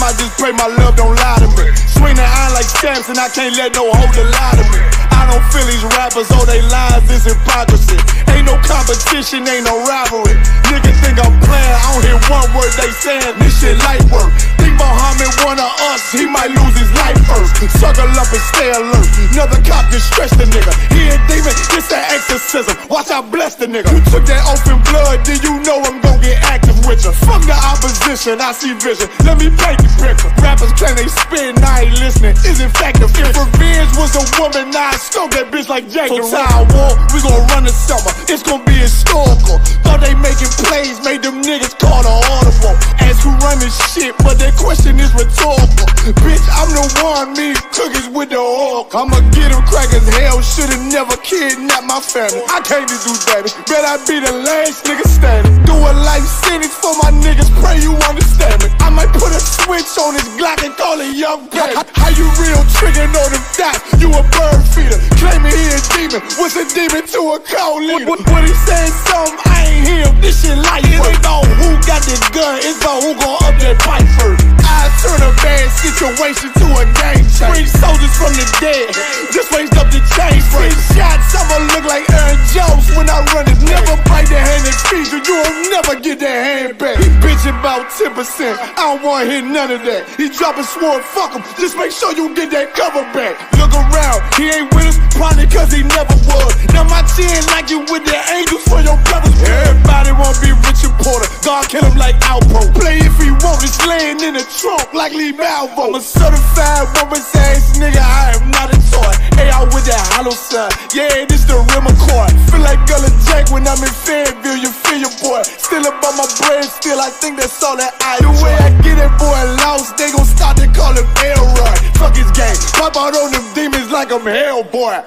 I just pray my love don't lie to me. Swing the iron like stamps and I can't let no holder lie to me. I don't feel these rappers, oh they lies, this hypocrisy. Ain't no competition, ain't no rivalry. Niggas think I'm playing, I don't hear one word they saying, this shit light work. Think Muhammad one of us, he might lose his life first. Suckle up and stay alert, another cop just stretch the nigga. He a demon, this an exorcism, watch I bless the nigga. You took that open blood, then you know I'm gon' get active with you. Fuck the opposition, I see vision, let me paint the picture. Rappers claim they spit and I ain't listening, is in fact the fear. If revenge was a woman, now I stroke that bitch like Jake. So time war, we gon' run the summer, it's gon' be historical. Thought they making plays, made them niggas call the audible. Ask who run this shit, but that question is rhetorical. Bitch, I'm the one, me cookies with the oil. I'ma get them crackers, hell, should've never kidnapped my family. I can't do that, bet I be the last nigga standing. Do a life sentence for my niggas, pray you understand me. I might put a switch on this Glock and call it young baby. How you real triggering on them dots? You a bird feeder, claiming he a demon. What's a demon to a cold leader? What he saying something, I ain't hear him, this shit light. It ain't about who got the gun, it's about who gon' up that pipe first. I turn a bad situation to a game changer. Bring soldiers from the dead, just raised up the chain. 6 shots, I'ma look like Aaron Jones when I run it. Never bite the hand that feeds you, you'll never get that hand back. He bitchin' about 10%, I don't wanna hear none of that. He dropping sword, fuck him, just make sure you get that cover back. Look around, he ain't with us, probably cause he never was. Now my chin like you with the angels for your brothers. Everybody wanna be Richard Porter, God kill him like Alpo. Play if he want, it's laying in the trunk like Lee Malvo. I'm a certified woman's ass nigga, I am not a toy. Hey, out with that hollow side, yeah, this the real McCoy. Feel like Gullah Jack when I'm in Fayetteville, you feel your boy. Still about my brain, still I think that's all that I do. The way I get that boy lost, they gon' start to call him Elroy. Fuck his game, pop out on them demons like I'm Hellboy.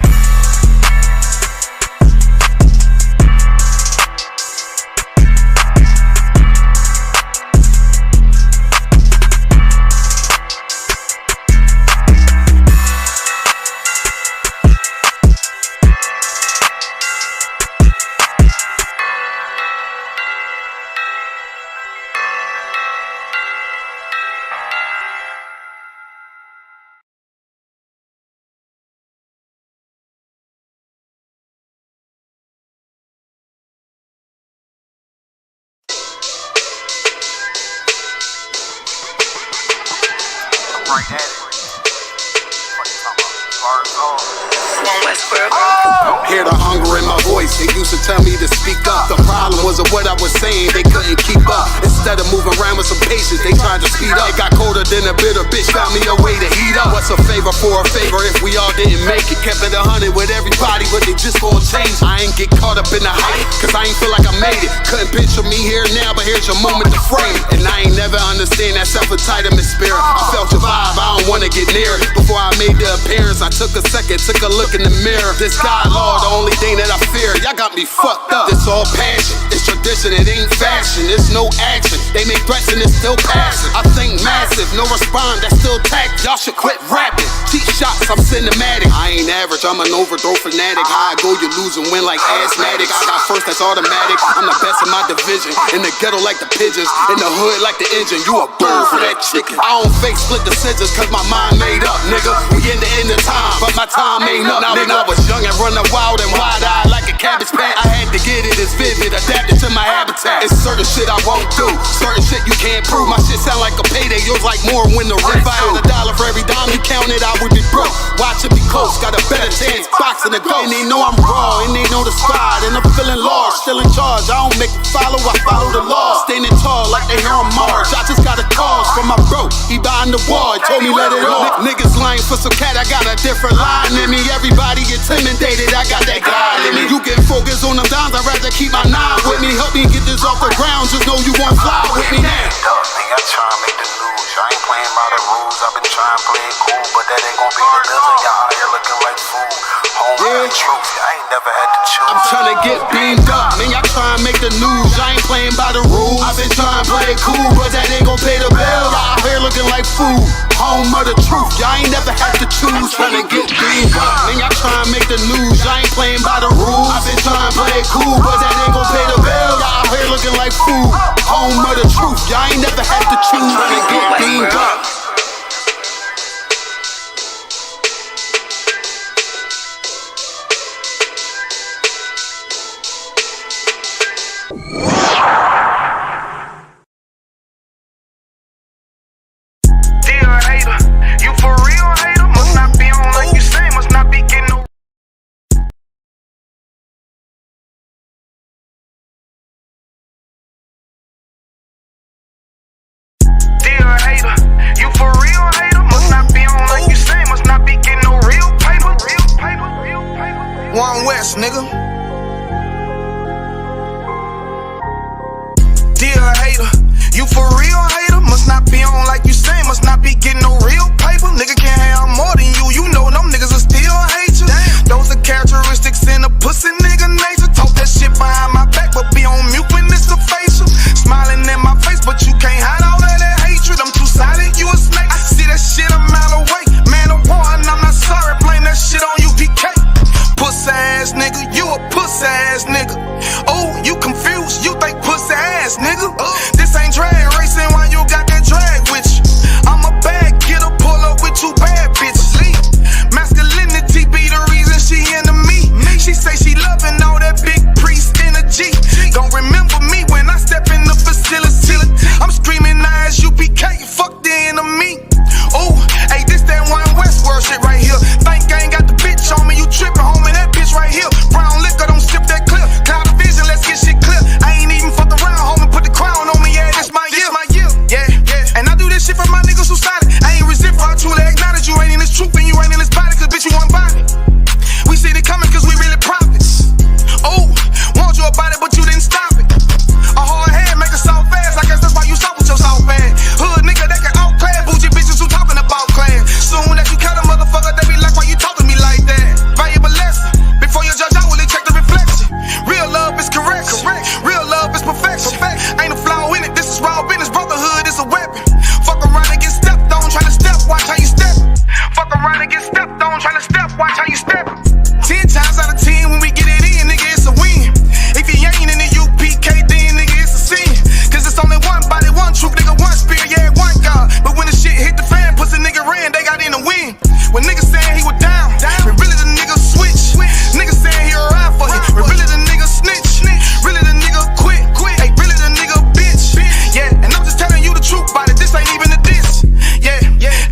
Hear the hunger in my voice, they used to tell me to speak up. The problem was what I was saying, they couldn't keep up. Instead of moving around with some patience, they tried to speed up. It got colder than a bitter bitch, found me a way to heat up. What's a favor for a favor if we all didn't make it? Kept it 100 with everybody, but they just gon' change. I ain't get caught up in the hype, cause I ain't feel like I made it. Couldn't picture me here now, but here's your moment to frame it. And I ain't never understand that self-entitlement spirit. I felt your vibe, I don't wanna get near it. Before I made the appearance, I took a second, took a look in the mirror. This God, Lord, the only thing that I fear. Y'all got me fucked up. This all passion, it's tradition, it ain't fashion. It's no action, they make threats and it's still passing. I think massive, no respond, that's still tact. Y'all should quit rapping. Cheap shots, I'm cinematic. I ain't average, I'm an overthrow fanatic. How I go, you lose and win like asthmatics. I got first, that's automatic. I'm the best in my division. In the ghetto like the pigeons, in the hood like the engine. You a bird for that chicken. I don't fake split decisions cause my mind made up, nigga. We in the end of time, but my time ain't up. Now when I was young and running wild and wide-eyed like a cabbage patch, I had to get it as vivid, adapted to my habitat. It's certain shit I won't do, certain shit you can't prove. My shit sound like a payday, yours like more when the rent. If I had $1 for every dime you counted, I would be broke. Watch it be close, got a better chance, boxing the ghost. And they know I'm raw, and they know the spot, and I'm feeling large, still in charge. I don't make it follow, I follow the law. Standing tall like they hear on March. I just got a call from my bro, he behind the wall, he told me let it off. Niggas lying for some cat, I got a different line in me. Everybody intimidated, I got that God in me. You can focus on them dimes, I'd rather keep my nine with me. Help me get this off the ground, just know you won't fly with me now. I try and make the news, I ain't playing by the rules. I've been trying to play it cool, but that ain't gon' be the deal. Y'all out here looking like fool. Home truth, I ain't never had to choose. I'm trying to get beamed up, man, y'all try and make the news. I ain't playing by the rules. I've been trying to play it cool, but that ain't gon' pay the bill. Y'all out here looking like fool. Home of the truth, y'all ain't never had to choose. Trying to get beamed up, man, y'all try and make the news. I ain't playing by the rules. I've been trying to play it cool, but that ain't gon' pay the bill. Y'all out here looking like fool. Home of the truth, y'all ain't never had to choose. Trying to get beamed up. hater. You for real hater? Must not be on like you say. Must not be getting no real paper. One West, nigga. Dear hater, you for real hater? Must not be on like you say. Must not be getting no real paper. Nigga can't have more than you. You know them niggas will still hate you. Those are characteristics in a pussy nigga nature. Talk that shit behind my back, but be on mute when it's a facial. Smiling in my face, but you can't hide all of that hatred. I'm too silent, you a snake. I see that shit a mile away. Man of war, and I'm not sorry. Blame that shit on UPK. Pussy ass nigga, you a pussy ass nigga. Oh, you confused, you think pussy ass nigga. This ain't drag racing, why you got that drag with you? I'm a bad getter, pull up with two bad bitches. Masculinity be the reason she into me. She say she loving all that big priest energy. Gon' remember me when I step in the facility. I'm screaming ISUPK, fuck the enemy. Oh, hey, this that One West world shit right here. Think I ain't got the bitch on me, you trippin', homie, that bitch right here. Brown liquor, don't sip that clip. Cloud of vision, let's get shit clear. I ain't even fucked around, homie, put the crown on me, yeah, this my year. Yeah, and I do this shit for my niggas who solid. I ain't resent, I truly acknowledge you ain't in this truth and you ain't in this body, cause bitch, you one body. We see it coming cause we really prophets. Oh, want you about it, but you didn't stop it. A hard head make a soft fast, I guess that's why you stop with your soft ass. Hood nigga that can outclass, bougie bitches who talking about class. Soon as you cut a motherfucker, they be like, why you talking to me like that? Valuable lesson, before you judge, I will check the reflection. Real love is correct. Real love is perfection. Ain't a flaw in it, this is raw business, brotherhood is a weapon. Fuck around and get stepped on, tryna step, watch how you step. Fuck around and get stepped on, tryna step, watch how you step. 10 times out of 10 when we get it in, nigga, it's a win. If you ain't in the UPK, then nigga, it's a sin. Cause it's only one body, one truth, nigga, one spirit, yeah, one God. But when the shit hit the fan, pussy nigga ran, they got in the win. When niggas saying he was down, when really the nigga switch. Niggas saying he a ride for him, when really the nigga snitch. Really the nigga quit, hey, really the nigga bitch. Yeah, and I'm just telling you the truth about it, this ain't even a diss. Yeah,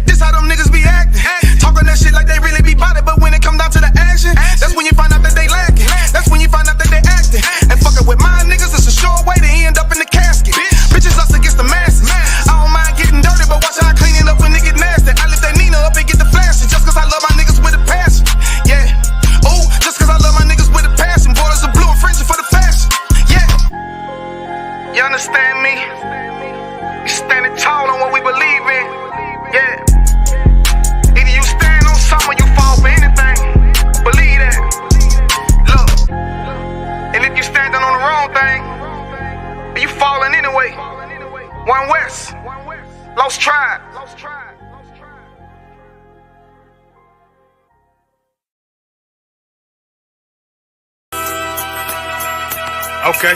this how them niggas be acting. Talking that shit like they really be bout it, but when it come down to the action, that's when you find out that they lacking. That's when you find out that they acting. And fucking with my niggas, it's a sure way to end up in the casket. Bitches us against the masses. I don't mind getting dirty, but watch how I clean it up when it get nasty. I lift that Nina up and get the flashes, just cause I love my niggas with a passion. Yeah, oh, just cause I love my niggas with a passion. Borders of blue and fringy for the fashion. Yeah, you understand me? We standing tall on what we believe in. Yeah. Either you stand on something or you fall for anything. Believe that. Look. And if you standing on the wrong thing, you falling anyway. One West. Lost tribe. Okay.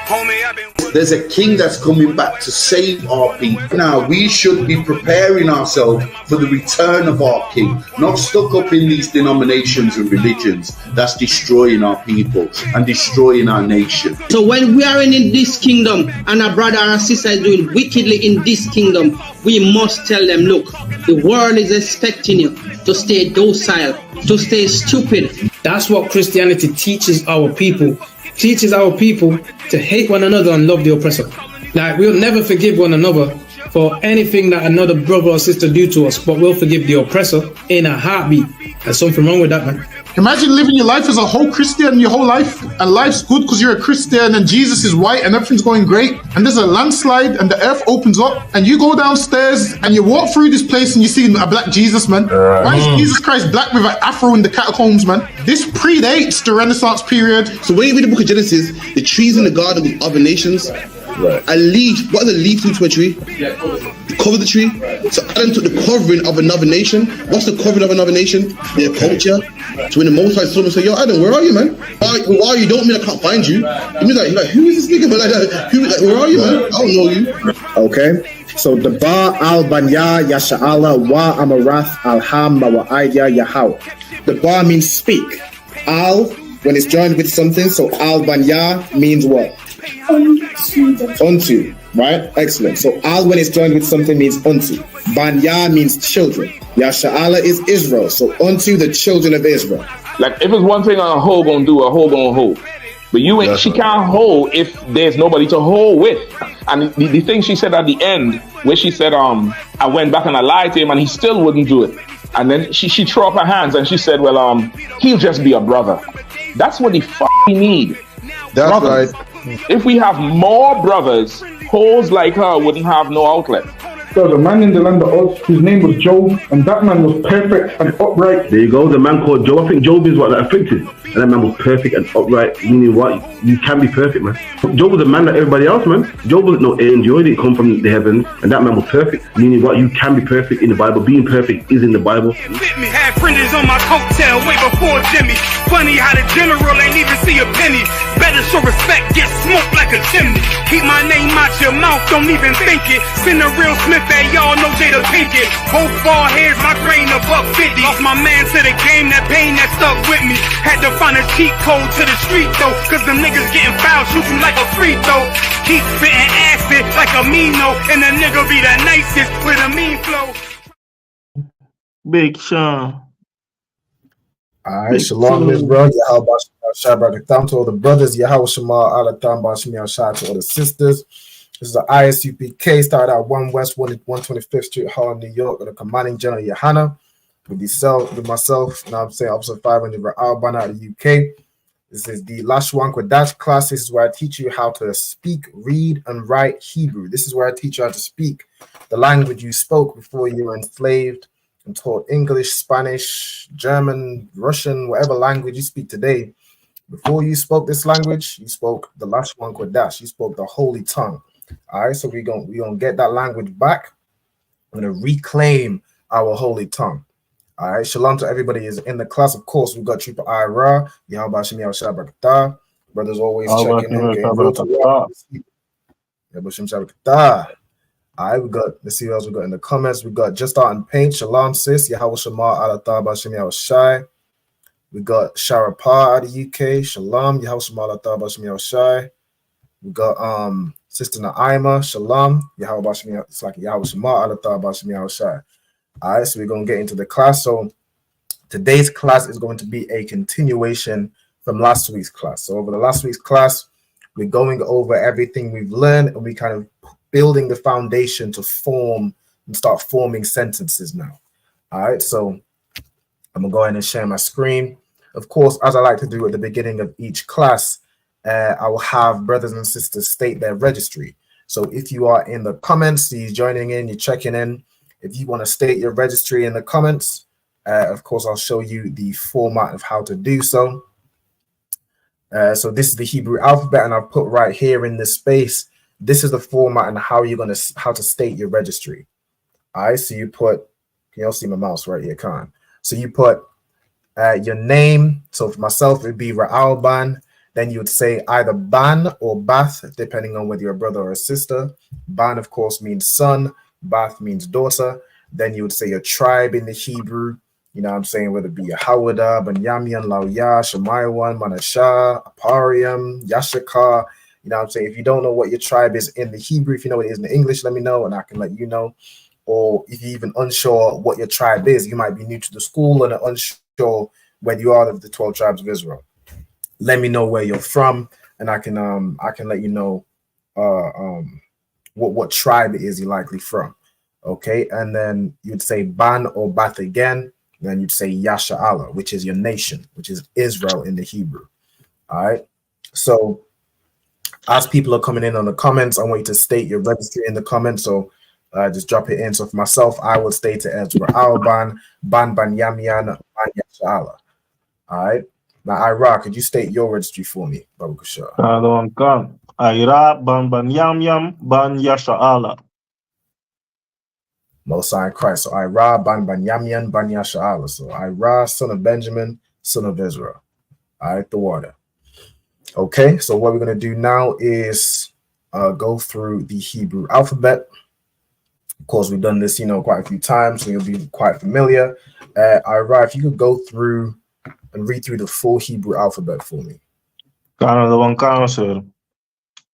Homie, I've been... There's a king that's coming back to save our people. Now, we should be preparing ourselves for the return of our king, not stuck up in these denominations and religions that's destroying our people and destroying our nation. So when we are in this kingdom and a brother or a sister is doing wickedly in this kingdom, we must tell them, look, the world is expecting you to stay docile, to stay stupid. That's what Christianity teaches our people. Teaches our people to hate one another and love the oppressor. Like, we'll never forgive one another for anything that another brother or sister do to us, but we'll forgive the oppressor in a heartbeat. There's something wrong with that, man. Imagine living your life as a whole Christian your whole life, and life's good because you're a Christian and Jesus is white and everything's going great, and there's a landslide and the earth opens up and you go downstairs and you walk through this place and you see a black Jesus, man. Why is Jesus Christ black with an afro in the catacombs, man? This predates the Renaissance period. So when you read the book of Genesis, the trees in the garden with other nations, a leaf, what does a leaf do to a tree? Cover the tree. So Adam took the covering of another nation. What's the covering of another nation? Their culture. So when the Most High saw him and said, yo, Adam, where are you, man? Why are you? Don't mean I can't find you. It means like who is this nigga? But where are you, man? I don't know you. Okay. So the Ba al Banya Yasha'ala wa Amarath al Ham wa Aidya Yahweh. The Ba means speak. Al, when it's joined with something, so al Banya means what? Unto, right? Excellent. So al when it's joined with something means unto. Banya means children. Yasha'ala is Israel. So unto the children of Israel. Like if it's one thing a hoe gonna do, a hoe gonna hoe. But you ain't, she can't hold if there's nobody to hold with. And the thing she said at the end, where she said, I went back and I lied to him and he still wouldn't do it. And then she threw up her hands and she said, well, he'll just be a brother. That's what the fuck we need. That's brothers. right. If we have more brothers, hoes like her wouldn't have no outlet. There was a man in the land of Oz, his name was Job, and that man was perfect and upright. There you go, the man called Job. I think Job is what, afflicted. And that man was perfect and upright, meaning what? You can be perfect, man. Job was a man like everybody else, man. Job wasn't no angel, he didn't come from the heavens, and that man was perfect, meaning what? You can be perfect in the Bible. Being perfect is in the Bible. Had fringes on my coattail way before Jimmy. Funny how the general ain't even see a penny. Better show respect, get smoked like a chimney. Keep my name out your mouth, don't even think it. Send a real Smith at y'all, no Jada Pinkett. Both ball heads, my grain of $1.50. Lost my man to the game, that pain that stuck with me. Had to find a cheat code to the street though, cause the niggas getting foul, shoot you like a free throw. Keep spitting acid like a Mino, and the nigga be the nicest with a mean flow. Big Sean. Alright, shalom, Miss Bro. Yahweh Shabbat to all the brothers. Yahweh Shema Alatam Bashmi Shah to all the sisters. This is the ISUPK, started out 1 West 125th Street, Harlem, New York, with the commanding general Yohana, with myself, and I'm saying Officer 500 Alban out of the UK. This is the Lashawan Qadash class. This is where I teach you how to speak, read, and write Hebrew. This is where I teach you how to speak the language you spoke before you were enslaved and taught English, Spanish, German, Russian, whatever language you speak today. Before you spoke this language, you spoke the Lashawan Qadash. You spoke the holy tongue. All right, so we're gonna get that language back. We're gonna reclaim our holy tongue. All right, shalom to everybody is in the class. Of course, we've got Trooper Ira, Yahweh Shemi Al-Shabbat. Brothers always checking in. All right, let's see what else we got in the comments. We got Just Art and Paint, Shalom Sis, Yahweh Shema Al-Atah Bashemi Al-Shai. We got Sharapah out of the UK, Shalom, Yahweh Shema Al-Atah Bashemi Al-Shai. We got Sister Naima, Shalom, Yahweh Bashemi, it's like Yahweh Shema Al-Atah Bashemi Al-Shai. All right, so we're going to get into the class. So today's class is going to be a continuation from last week's class. So over the last week's class, we're going over everything we've learned, and we kind of building the foundation to form and start forming sentences now. All right, so I'm gonna go ahead and share my screen. Of course, as I like to do at the beginning of each class, I will have brothers and sisters state their registry. So if you are in the comments, you're joining in, you're checking in. If you want to state your registry in the comments, of course, I'll show you the format of how to do so. So this is the Hebrew alphabet, and I'll put right here in this space. This is the format and how to state your registry. All right, so you put, can you all see my mouse right here, Khan? So you put your name. So for myself, it'd be Ra'al Ban. Then you would say either Ban or Bath, depending on whether you're a brother or a sister. Ban, of course, means son. Bath means daughter. Then you would say your tribe in the Hebrew. You know what I'm saying? Whether it be Yahawada, Banyamian, Lauya, Shemaiwan, Manashah, Apariam, Yashakar. You know what I'm saying? If you don't know what your tribe is in the Hebrew, if you know what it is in the English, let me know and I can let you know. Or if you're even unsure what your tribe is, you might be new to the school and unsure whether you are of the 12 tribes of Israel. Let me know where you're from, and I can let you know what tribe it is you're likely from. Okay, and then you'd say Ban or Bath again. Then you'd say Yasha Allah, which is your nation, which is Israel in the Hebrew. All right. So as people are coming in on the comments, I want you to state your registry in the comments. So just drop it in. So for myself, I would state it as Ra'al Ban Yamian, Ban Yasha Allah. All right. Now, Ira, could you state your registry for me, Babu Kushar? Ira Ban Yam Ban Yasha Allah. Most High Christ. So Ira Ban Yamian Ban Yasha Allah. So Ira, son of Benjamin, son of Israel. All right, the water. Okay, so what we're going to do now is go through the Hebrew alphabet. Of course, we've done this, quite a few times, so you'll be quite familiar. Ira, if you could go through and read through the full Hebrew alphabet for me. Sir.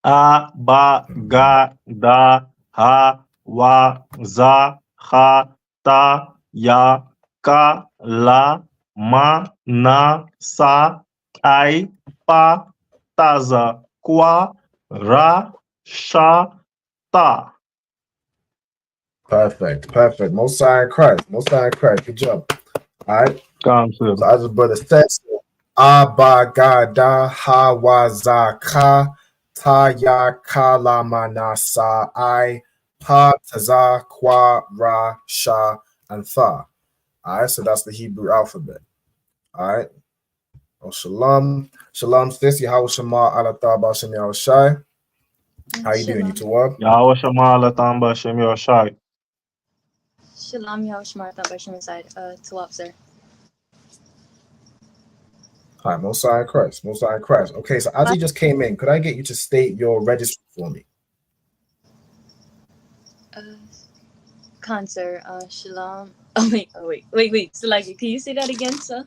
A, Ba, Ga, Da, Ha, Wa, Za, Ha, Ta, Ya, Ka, La, Ma, Na, Sa, Ai, Pa, taza, kwa, ra, sha, ta. Perfect, perfect. Most High in Christ, Most High in Christ. Good job. All right. So as the brother says, Abagada hawazaka taya kalamanasa I pa taza kwa ra sha and tha. All right, so that's the Hebrew alphabet. All right. Oh, shalom. Shalom, sis. Yahweh Shema Alatah Bashem Yahushai. How you doing? You to work? Yahweh Shema Alatam Bashem Yahushai. Shalom, Yahushua, Bashim inside. To up, sir. Hi, Most High in Christ. Most High in Christ. Okay, so as you just came in, could I get you to state your registry for me? Sir. Shalom. Oh, wait. So, like, can you say that again, sir?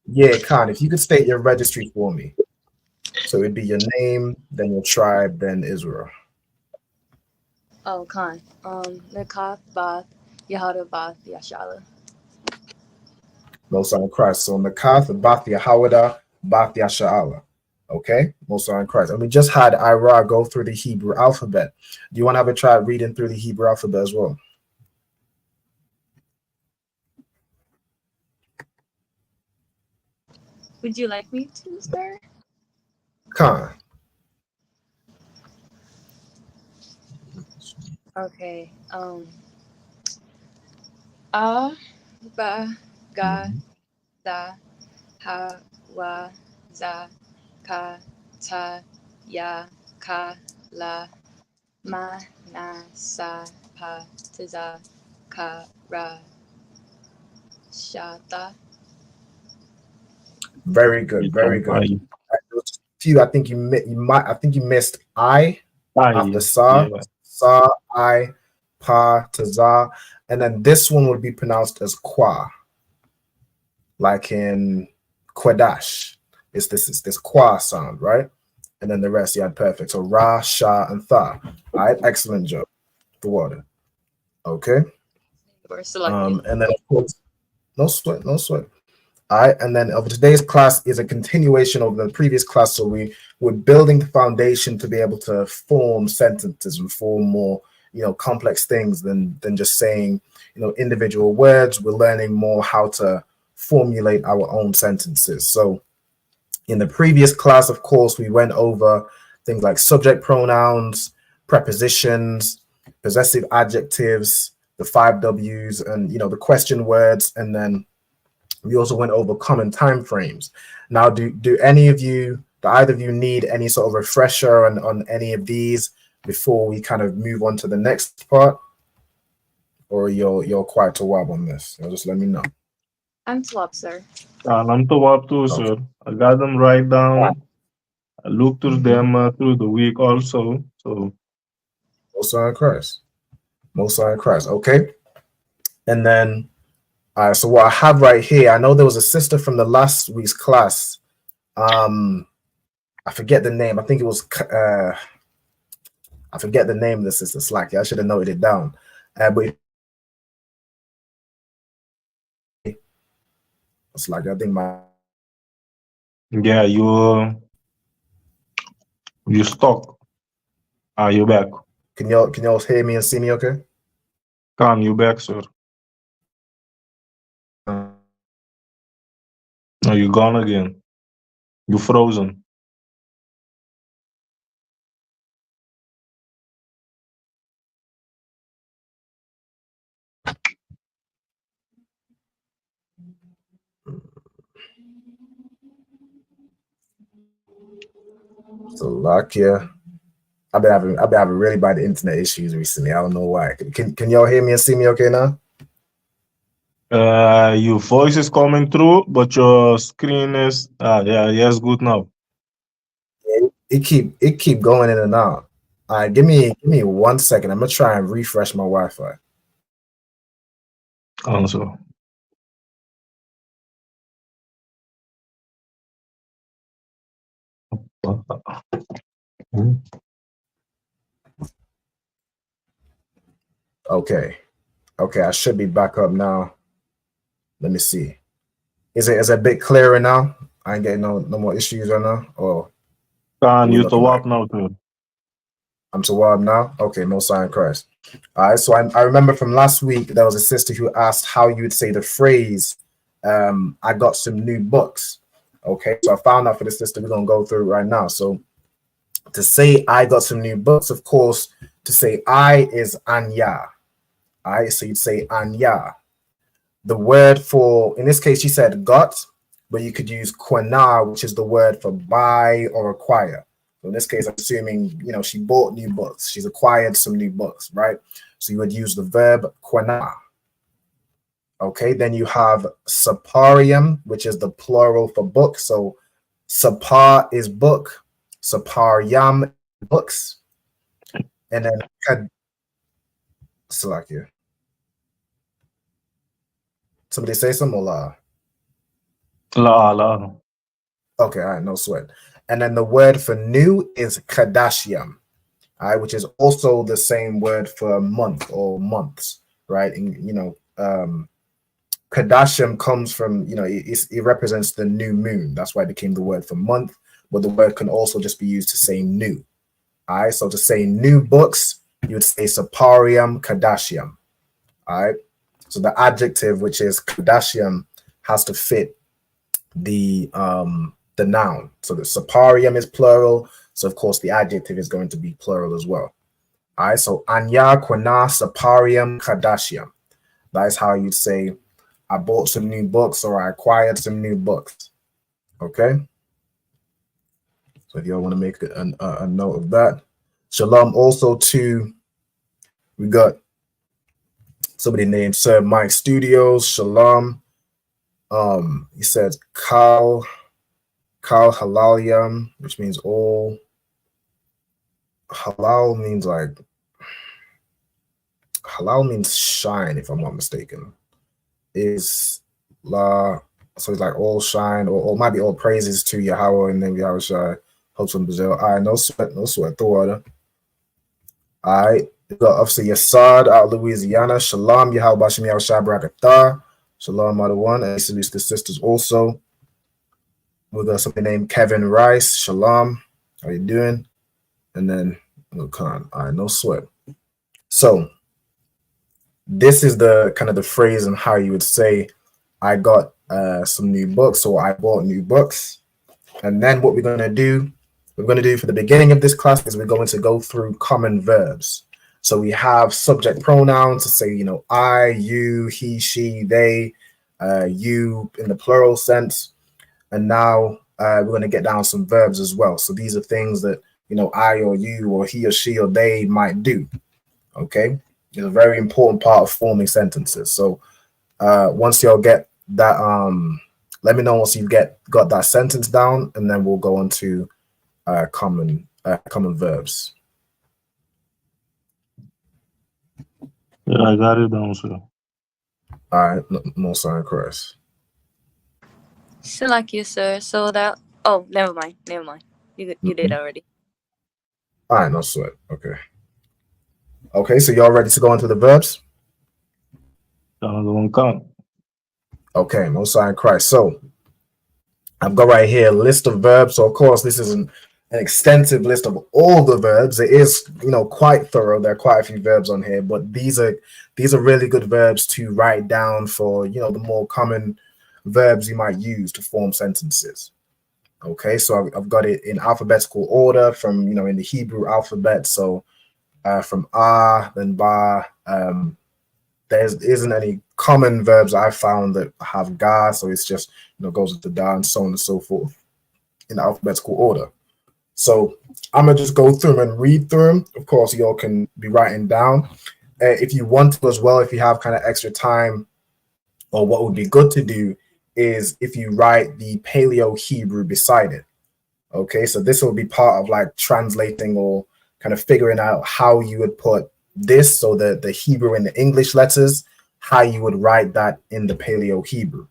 Yeah, Khan, if you could state your registry for me. So it'd be your name, then your tribe, then Israel. Oh, Khan. Nakath, Bath, Yahada, Bath, Yashala. Most High in Christ. So Nakath, Bath Yahawada, Bath Yasha'ala. Okay, Most High in Christ. And we just had Ira go through the Hebrew alphabet. Do you want to have a try reading through the Hebrew alphabet as well? Would you like me to, sir? Khan. Okay. A, Ba, Ga, Da, Ha, Wa, Za, Ka, Ta, Ya, Ka, La, Ma, Na, Sa, Pa, Tiza, Ka, Ra, Sha, Ta. Very good, very good. I think you missed I after Sa, yeah. Sa, I, Pa, Taza, and then this one would be pronounced as Kwa, like in Qadash. It's this Kwa sound, right? And then the rest you had perfect. So Ra, Sha, and Tha. All right, excellent job. The water. Okay. And then of course, no sweat. All right, and then of today's class is a continuation of the previous class. So we're building the foundation to be able to form sentences and form more, complex things than just saying, individual words. We're learning more how to formulate our own sentences. So in the previous class, of course, we went over things like subject pronouns, prepositions, possessive adjectives, the 5 W's, and the question words, and then we also went over common time frames. Now, do either of you need any sort of refresher on any of these before we kind of move on to the next part? Or you're quite to wab on this? Just let me know. I'm to up, sir. I'm to wab too, sir. I got them right down. I looked through them through the week also. So Most High in Christ. Most High in Christ. Okay. And then so what I have right here, I know there was a sister from the last week's class. I forget the name. I think it was I forget the name of the sister, Slacky. I should have noted it down. But it's like I think yeah, you stuck. You back. Can y'all hear me and see me okay? Can you back, sir? No, you gone again. You frozen. So Lakia, I've been having really bad internet issues recently. I don't know why. Can y'all hear me and see me okay now? Your voice is coming through, but your screen is it's good now. Yeah, it keep going in and out. All right, give me 1 second. I'm gonna try and refresh my Wi-Fi. Also. Okay, I should be back up now. Let me see. Is it a bit clearer now? I ain't getting no more issues right now. Or Can we you to looking walk like now too? I'm to warm now. Okay, Most High in Christ. All right. So I remember from last week there was a sister who asked how you would say the phrase, "I got some new books." Okay, so I found out for the sister. We're gonna go through it right now. So to say I got some new books, of course, to say I is anya. All right, so you'd say anya. The word for, in this case, she said got, but you could use quana, which is the word for buy or acquire. So in this case, I'm assuming, she bought new books. She's acquired some new books, right? So you would use the verb quana. Okay, then you have saparium, which is the plural for book. So sapar is book, sapariam books, and then Salakia. Somebody say something or la? La. Okay, all right, no sweat. And then the word for new is kadashiam, all right, which is also the same word for month or months, right? And kadashiam comes from, it represents the new moon. That's why it became the word for month, but the word can also just be used to say new. All right, so to say new books, you would say saparium kadashiam. All right, so the adjective, which is kadashiam, has to fit the noun. So the saparium is plural, so of course the adjective is going to be plural as well. All right, so anya quana saparium kadashiam. That is how you'd say I bought some new books or I acquired some new books. Okay, so if y'all want to make a note of that. Shalom. Also too, we got somebody named Sir Mike Studios. Shalom. He says Kal Halalium, which means all. Halal means shine, if I'm not mistaken. Is la, so it's like all shine, or might be all praises to Yahweh and then Yahweh hopes from Brazil. All right, no sweat, the water. All right, we got obviously Yasad out of Louisiana. Shalom, Yahweh Bashim Yahweh Barakatah. Shalom, other one, and salutes the sisters also. We got something named Kevin Rice. Shalom, how you doing? And then Khan. All right, no sweat. So this is the kind of the phrase and how you would say I got some new books, or I bought new books. And then what we're going to do for the beginning of this class is we're going to go through common verbs. So we have subject pronouns to say, I, you, he, she, they, you in the plural sense. And now we're going to get down some verbs as well. So these are things that, I or you or he or she or they might do. Okay. It's a very important part of forming sentences. So once y'all get that, let me know once you got that sentence down, and then we'll go on to common verbs. Yeah, I got it down, sir. All right, no sign, Chris. Salakia, sir. So that. Oh, never mind. You did already. All right, no sweat. Okay, so y'all ready to go into the verbs? Okay, Most High in Christ. So I've got right here a list of verbs. So of course, this is an extensive list of all the verbs. It is, quite thorough. There are quite a few verbs on here, but these are really good verbs to write down for, the more common verbs you might use to form sentences. Okay, so I've got it in alphabetical order from, in the Hebrew alphabet. So from A, then Ba. There isn't any common verbs I found that have Ga, so it's just, goes into Da and so on and so forth in alphabetical order. So I'm going to just go through them and read through them. Of course, y'all can be writing down. If you want to as well, if you have kind of extra time, or what would be good to do is if you write the Paleo Hebrew beside it. Okay, so this will be part of like translating or kind of figuring out how you would put this, so the Hebrew and the English letters, how you would write that in the Paleo Hebrew.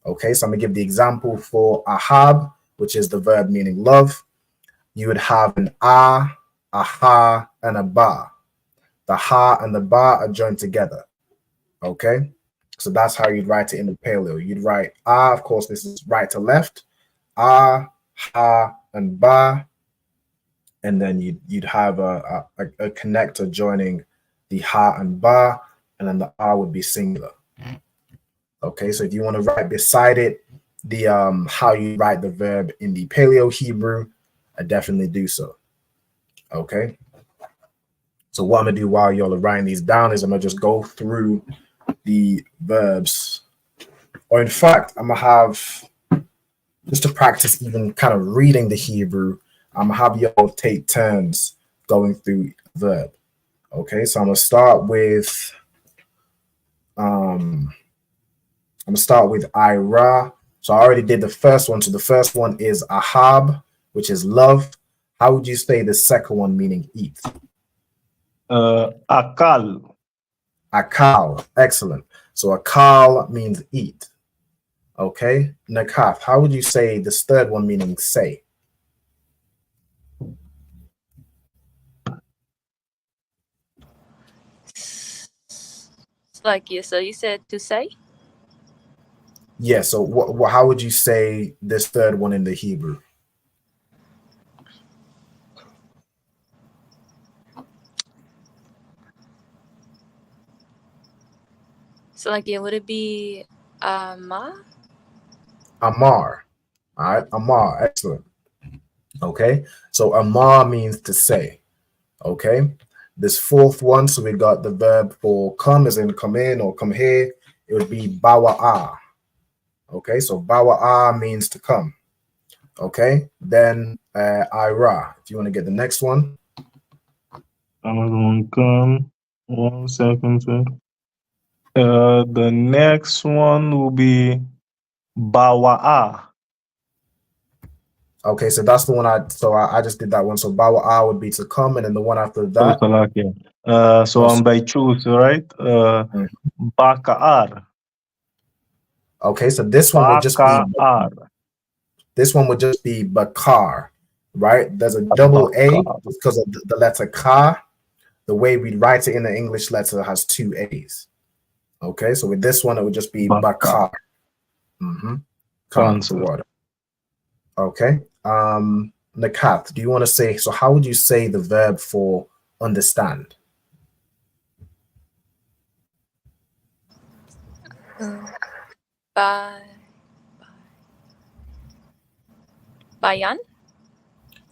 Okay, so I'm gonna give the example for ahab, which is the verb meaning love. You would have an a ha, and a ba. The ha and the ba are joined together. Okay, so that's how you'd write it in the Paleo. You'd write of course, this is right to left, ah, ha, and ba, and then you'd have a connector joining the ha and ba, and then the ah would be singular. Okay, so if you want to write beside it the how you write the verb in the Paleo Hebrew, I definitely do so. Okay, so what I'm gonna do while y'all are writing these down is I'm gonna just go through the verbs, or in fact, I'm gonna have, just to practice even kind of reading the Hebrew, I'm gonna have y'all take turns going through verb. Okay, so I'm gonna start with Ira. So I already did the first one. So the first one is ahab, which is love. How would you say the second one, meaning eat? Akal. Akal. Excellent. So akal means eat. Okay. Nakaf. How would you say this third one, meaning say? Like you, so you said to say? Yeah. So how would you say this third one in the Hebrew? So like it would it be ma? Amar. All right. Amar. Excellent. Okay. So amar means to say. Okay. This fourth one, so we got the verb for come, as in come in or come here. It would be bawa'ah. Okay, so bawa'ah means to come. Okay, then ira. If you want to get the next one. I'm going to come. 1 second, sir. The next one will be Bawa'a. Okay, so that's the one I just did that one. So bawa'ah would be to come, and then the one after that. So I'm by choose, right? Baka'ar. Okay, so this one would just be bakar, right? There's a double A because of the letter ka. The way we write it in the English letter has two A's. Okay, so with this one, it would just be bakar. Water. Okay. Nakath, do you want to say, so how would you say the verb for understand? Bayan?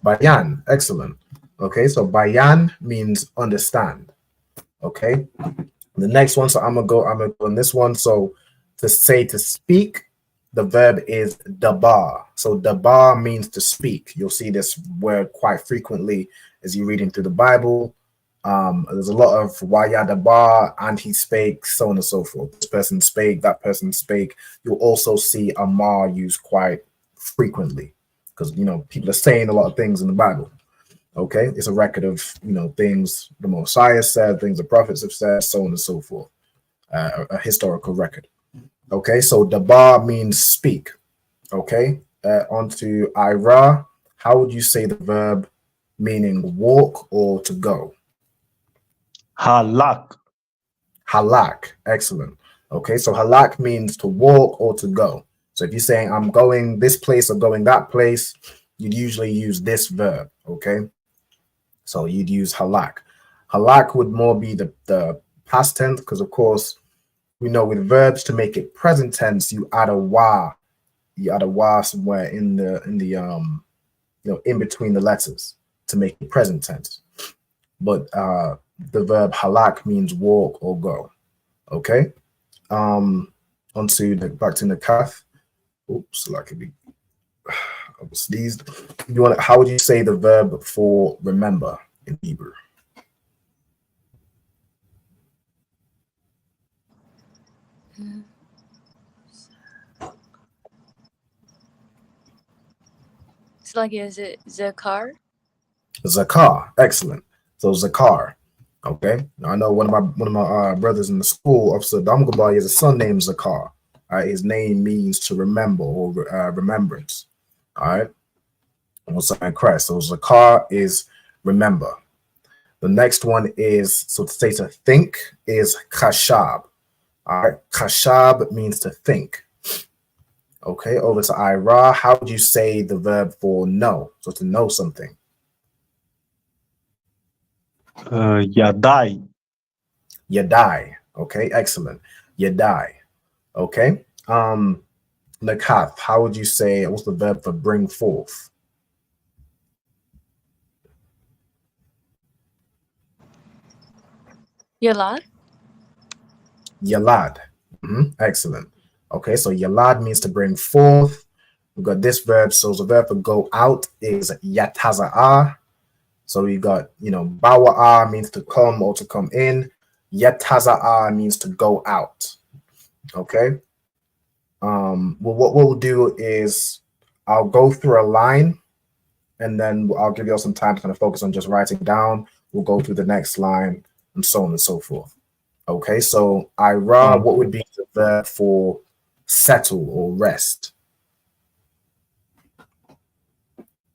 Bayan, excellent. Okay, so bayan means understand. Okay, the next one, so I'm gonna go on this one. So to say to speak, the verb is dabar. So dabar means to speak. You'll see this word quite frequently as you're reading through the Bible. There's a lot of waya dabar, and he spake, so on and so forth. This person spake, that person spake. You'll also see amar used quite frequently because people are saying a lot of things in the Bible. Okay, it's a record of things the Messiah said, things the prophets have said, so on and so forth. A historical record. Okay, so dabar means speak. Okay, on to ira. How would you say the verb meaning walk or to go? Halak. Halak, excellent. Okay, so halak means to walk or to go. So if you're saying I'm going this place or going that place, you'd usually use this verb. Okay, so you'd use halak. Halak would more be the past tense because, of course, we know with verbs to make it present tense, you add a wa. You add a wa somewhere in the in between the letters to make it present tense. But the verb halak means walk or go. Okay. Back to the kath. Oops, like it be. I was sneezed. How would you say the verb for remember in Hebrew? It's like, is it zakar? Zakar, excellent. So zakar, okay. I know one of my brothers in the school, Officer Damgabai, has a son named Zakar. His name means to remember or remembrance. All right. Also in Christ. So zakar is remember. The next one is, so to say to think is khashab. All right. Khashab means to think. Okay, over to Ira. How would you say the verb for know? So to know something. Yadai. Yadai. Okay, excellent. Yadai. Okay. Nakath, how would you say, what's the verb for bring forth? Yalad. Yalad. Excellent. Okay, so yalad means to bring forth. We've got this verb. So the verb for go out is yataza'a. So we got, bawa'a means to come or to come in. Yataza'a means to go out. Okay. Well, what we'll do is I'll go through a line and then I'll give you all some time to kind of focus on just writing down. We'll go through the next line and so on and so forth. Okay, so Ira, what would be the verb for settle or rest?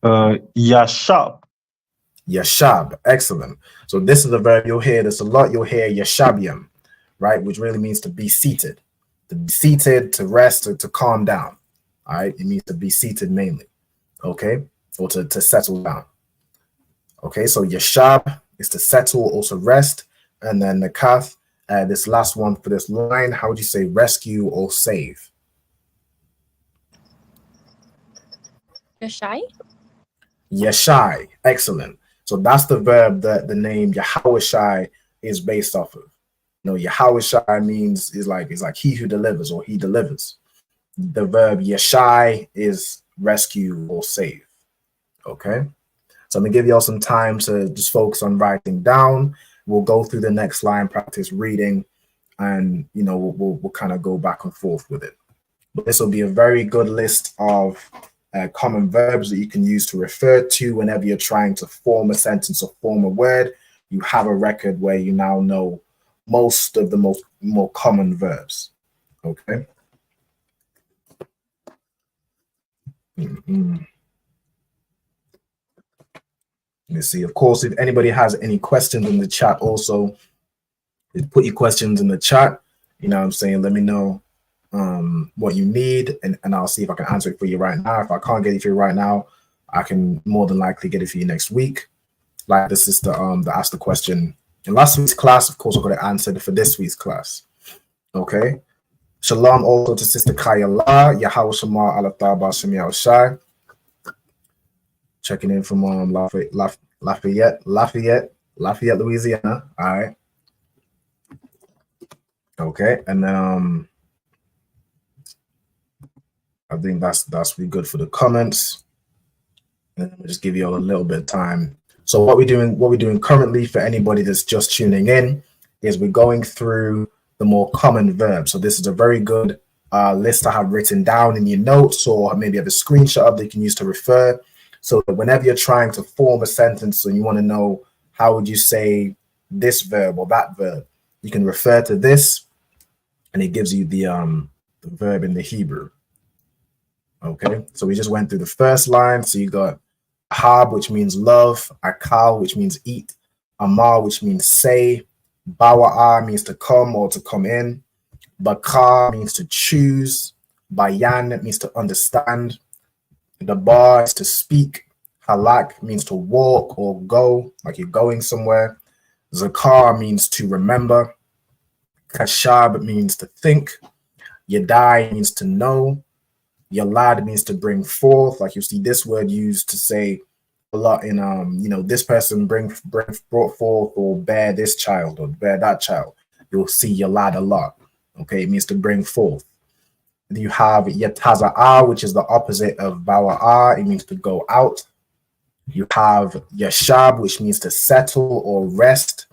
Yashab. Yashab, excellent. So this is the verb you'll hear this a lot. You'll hear yashabium, right, which really means to be seated. To be seated, to rest, or to calm down. All right, it means to be seated mainly, okay, or to settle down. Okay, so yashab is to settle or to rest, and then nakath, this last one for this line, how would you say rescue or save? Yashai. Yashai, excellent. So that's the verb that the name Yahawashai is based off of. Yahawashai means is like he who delivers or he delivers. The verb Yashai is rescue or save. Okay. So I'm gonna give y'all some time to just focus on writing down. We'll go through the next line, practice reading, and we'll kind of go back and forth with it. But this will be a very good list of common verbs that you can use to refer to whenever you're trying to form a sentence or form a word. You have a record where you now know most of the more common verbs. Okay. Let's see. Of course, if anybody has any questions in the chat, also put your questions in the chat. You know what I'm saying? Let me know what you need, and I'll see if I can answer it for you right now. If I can't get it for you right now, I can more than likely get it for you next week. Like the sister that asked the question in last week's class, of course, I got it answered for this week's class. Okay. Shalom also to Sister Kayala, Yahweh Shema Alataba Shemiel Shai. Checking in from Lafayette, Louisiana. All right. Okay, and then I think that's really good for the comments. And let me just give you all a little bit of time. So what we're doing currently for anybody that's just tuning in is we're going through the more common verbs. So this is a very good list I have written down in your notes, or maybe have a screenshot of that you can use to refer. So that whenever you're trying to form a sentence and you want to know how would you say this verb or that verb, you can refer to this, and it gives you the verb in the Hebrew. Okay, so we just went through the first line. So you got hab, which means love, akal, which means eat, amar, which means say, bawa'a means to come or to come in, bakar means to choose, bayan means to understand, dabar is to speak, halak means to walk or go, like you're going somewhere, zakar means to remember, kashab means to think, yadai means to know, yalad means to bring forth, like you see this word used to say a lot in this person brought forth or bear this child or bear that child. You'll see yalad a lot. Okay, it means to bring forth. You have yataza'a, which is the opposite of bawa'a. It means to go out. You have yashab, which means to settle or rest,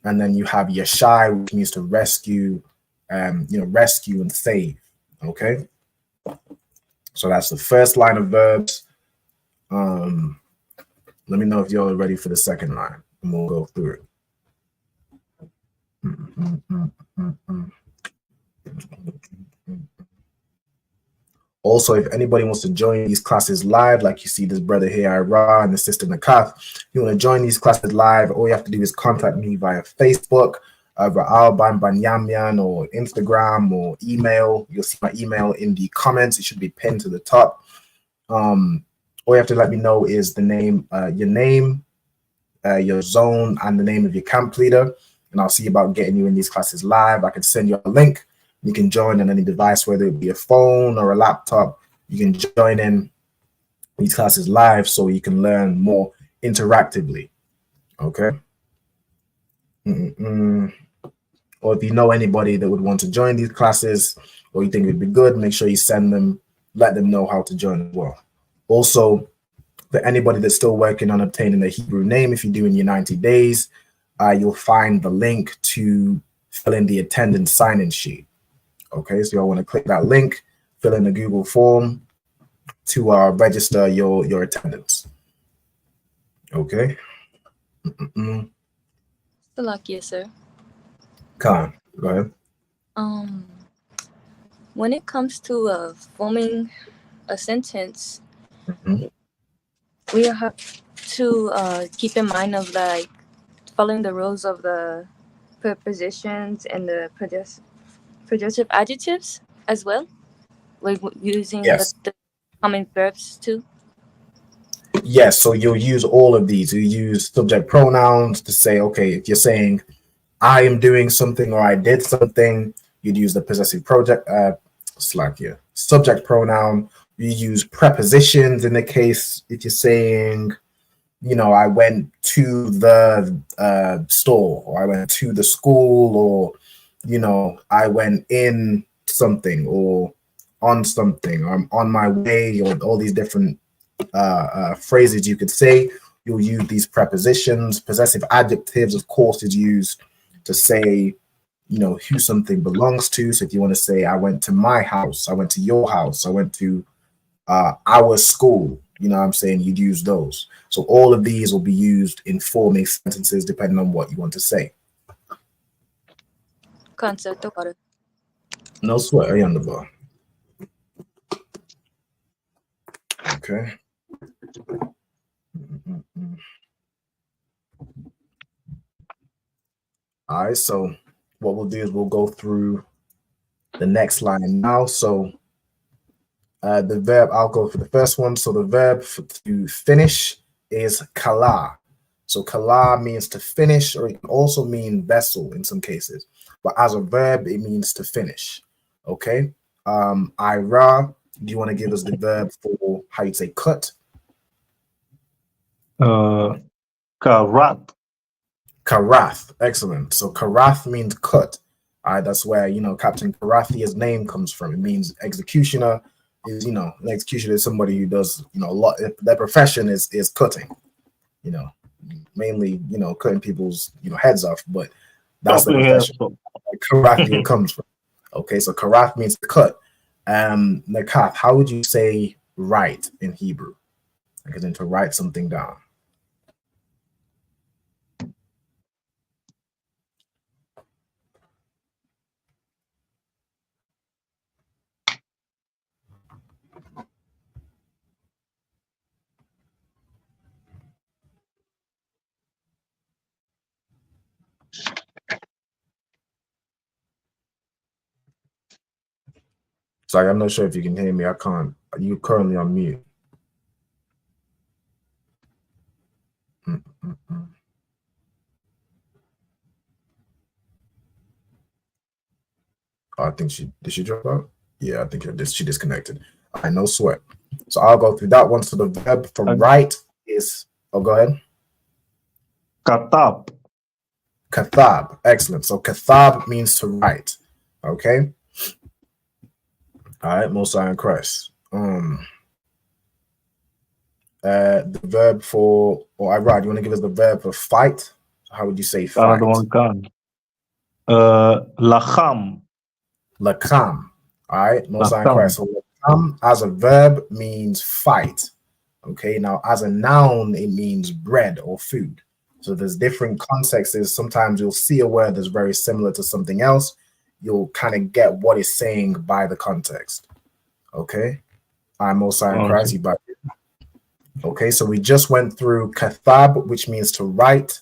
and then you have yashai, which means to rescue, rescue and save. Okay. So that's the first line of verbs. Let me know if you're ready for the second line, and we'll go through it. Also, if anybody wants to join these classes live, like you see this brother here, Ira, and the sister Nakath, if you want to join these classes live, all you have to do is contact me via Facebook. either Alban Banyamian or Instagram or email. You'll see my email in the comments. It should be pinned to the top. All you have to let me know is the name, your name, your zone, and the name of your camp leader. And I'll see about getting you in these classes live. I can send you a link. You can join on any device, whether it be a phone or a laptop. You can join in these classes live so you can learn more interactively. Okay. Or if you know anybody that would want to join these classes or you think it would be good, make sure you send them, let them know how to join as well. Also, for anybody that's still working on obtaining a Hebrew name, if you do in your 90 days, you'll find the link to fill in the attendance sign-in sheet. Okay, so you'll want to click that link, fill in the Google form to register your attendance. Okay. Salakia, sir. Khan, go ahead. When it comes to forming a sentence, we have to keep in mind of like following the rules of the prepositions and the projective adjectives as well, like using the common verbs too. Yes, so you'll use all of these. You use subject pronouns to say, okay, if you're saying I am doing something or I did something, you'd use the possessive subject pronoun. You use prepositions in the case if you're saying, you know, I went to the store, or I went to the school, or, you know, I went in something, or on something, or I'm on my way, or all these different phrases you could say. You'll use these prepositions. Possessive adjectives, of course, is used to say, you know, who something belongs to. So if you want to say, I went to my house, I went to your house, I went to our school, you know what I'm saying, you'd use those. So all of these will be used in forming sentences depending on what you want to say. Concept of water. No sweat, are you on the bar? Okay. All right, so what we'll do is we'll go through the next line now. So the verb, I'll go for the first one. So the verb to finish is kala. So kala means to finish, or it can also mean vessel in some cases. But as a verb, it means to finish. Okay. Ira, do you want to give us the verb for how you'd say cut? Karath. Karath. Excellent. So karath means cut. All right, that's where, you know, Captain Karathia's name comes from. It means executioner. Is, you know, an executioner is somebody who does, you know, a lot. Their profession is cutting, you know, mainly, you know, cutting people's, you know, heads off, but that's the profession Karathia comes from. Okay, so karath means to cut. Nakath, how would you say write in Hebrew? Like, as in to write something down. Sorry, I'm not sure if you can hear me. I can't. You currently on mute. Oh, I think did she drop out? Yeah, I think she disconnected. I no sweat. So I'll go through that one. So the verb for write is, oh, go ahead. Katab. Kathab. Excellent. So kathab means to write. Okay. All right, Most High in Christ. The verb for, or Irad, you want to give us the verb for fight? How would you say fight? Lacham. Lakam. All right, Most High in Christ. So lakam as a verb means fight. Okay, now as a noun, it means bread or food. So there's different contexts. Sometimes you'll see a word that's very similar to something else. You'll kind of get what it's saying by the context. Okay, I'm Most High in Christ. Okay, so we just went through kathab, which means to write.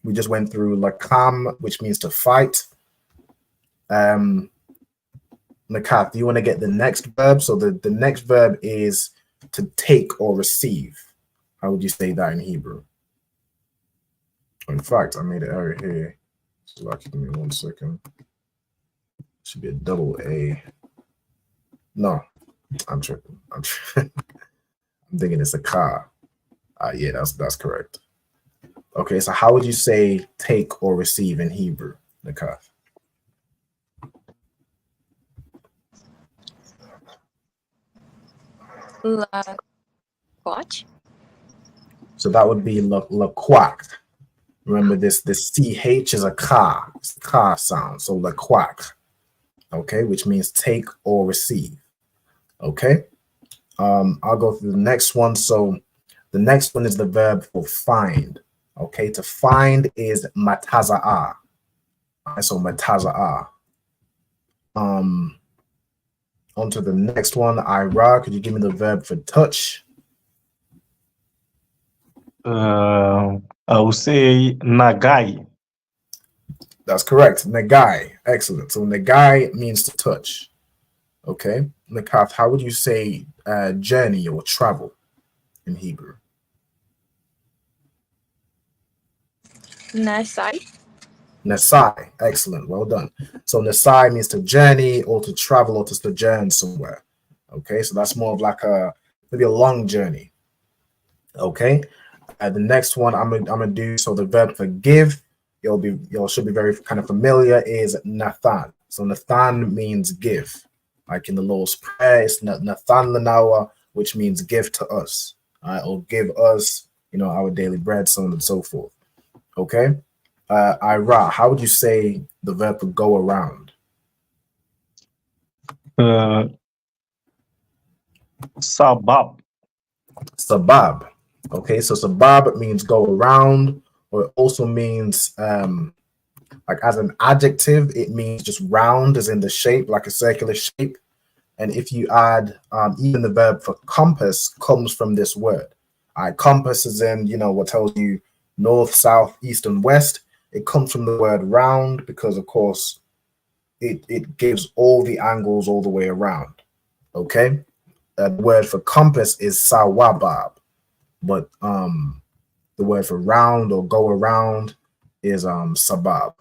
We just went through lakam, which means to fight. Nakat, do you want to get the next verb? So the next verb is to take or receive. How would you say that in Hebrew? In fact, I made an error here. So give me 1 second. Should be a double A. No, I'm tripping. I'm thinking it's a ka. Yeah, that's correct. Okay, so how would you say take or receive in Hebrew, Nakat? Watch. So that would be laquak. Remember this CH is a ka. It's a ka sound. So laquak. Okay, which means take or receive. Okay. I'll go through the next one. So the next one is the verb for find. Okay, to find is mataza'ah. So mataza'ah. On to the next one, Ira. Could you give me the verb for touch? I would say nagai. That's correct. Nagai. Excellent. So nagai means to touch. Okay. Nakath, how would you say journey or travel in Hebrew? Nasai. Nasai. Excellent. Well done. So nasai means to journey or to travel or to sojourn somewhere. Okay. So that's more of like maybe a long journey. Okay. The next one I'm gonna do, so the verb for give, y'all should be very kind of familiar, is nathan. So nathan means give. Like in the Lord's Prayer, it's nathan lanawa, which means give to us, or give us, our daily bread, so on and so forth. Okay. Ira, how would you say the verb for go around? Sabab. Sabab. Okay, so sabab means go around, or it also means like as an adjective, it means just round, as in the shape, like a circular shape. And if you add even the verb for compass comes from this word. Compass is in, what tells you north, south, east, and west. It comes from the word round because, of course, it gives all the angles all the way around. Okay, the word for compass is sawabab. But the word for round or go around is sabab.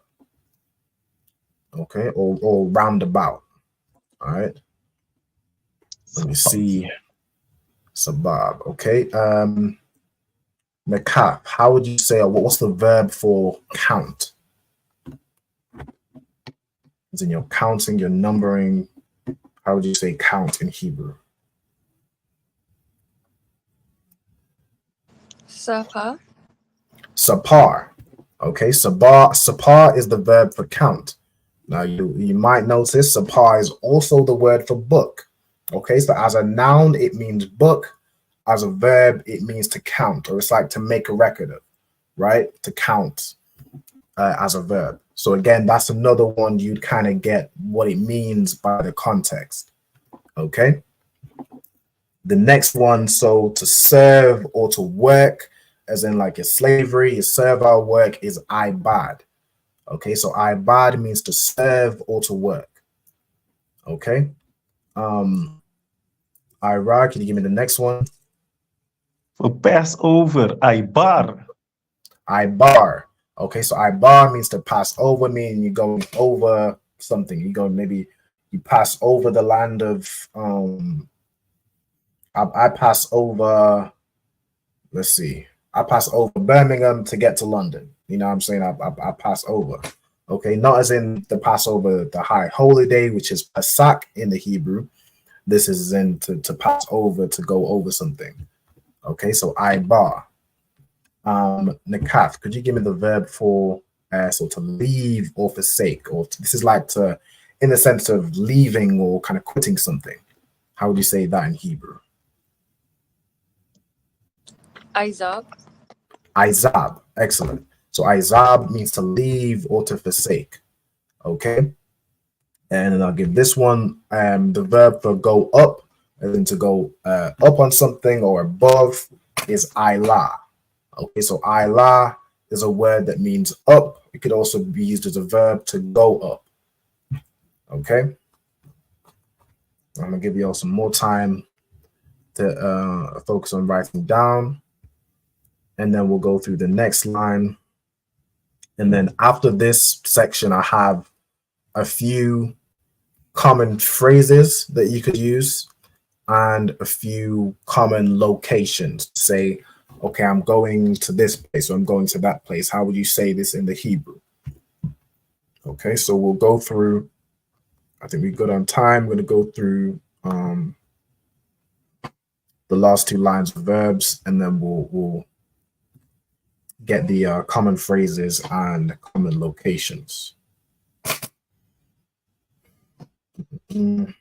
Okay, or roundabout. All right. Let me see. Sabab. Okay. Nakaf, how would you say, what's the verb for count? It's in your counting, your numbering. How would you say count in Hebrew? Sapar. Sapar. Okay, sapar is the verb for count. Now you might notice sapar is also the word for book. Okay, so as a noun, it means book. As a verb, it means to count, or it's like to make a record of, right? To count as a verb. So again, that's another one you'd kind of get what it means by the context. Okay. The next one, so to serve or to work, as in like a slavery, a servile work, is ibad. Okay, so ibad means to serve or to work. Okay. Ira, can you give me the next one? For Passover, Ibar. Ibar. Okay, so Ibar means to pass over, meaning you're going over something. Maybe you pass over the land of I pass over, let's see, I pass over Birmingham to get to London. You know what I'm saying? I pass over. Okay, not as in the Passover, the high holy day, which is Pesach in the Hebrew. This is in to pass over, to go over something. Okay, so Ibar. Nakaf, could you give me the verb for so to leave or forsake, or this is like to, in the sense of leaving or kind of quitting something. How would you say that in Hebrew? Izab. Izab, excellent. So Izab means to leave or to forsake. Okay, and then I'll give this one the verb for go up, and then to go up on something or above is Ilah. Okay, so Ilah is a word that means up. It could also be used as a verb to go up. Okay. I'm gonna give you all some more time to focus on writing down, and then we'll go through the next line. And then after this section, I have a few common phrases that you could use and a few common locations. Say, okay, I'm going to this place or I'm going to that place. How would you say this in the Hebrew? Okay, so we'll go through, I think we're good on time. We're going to go through the last two lines of verbs, and then we'll get the common phrases and common locations. Okay.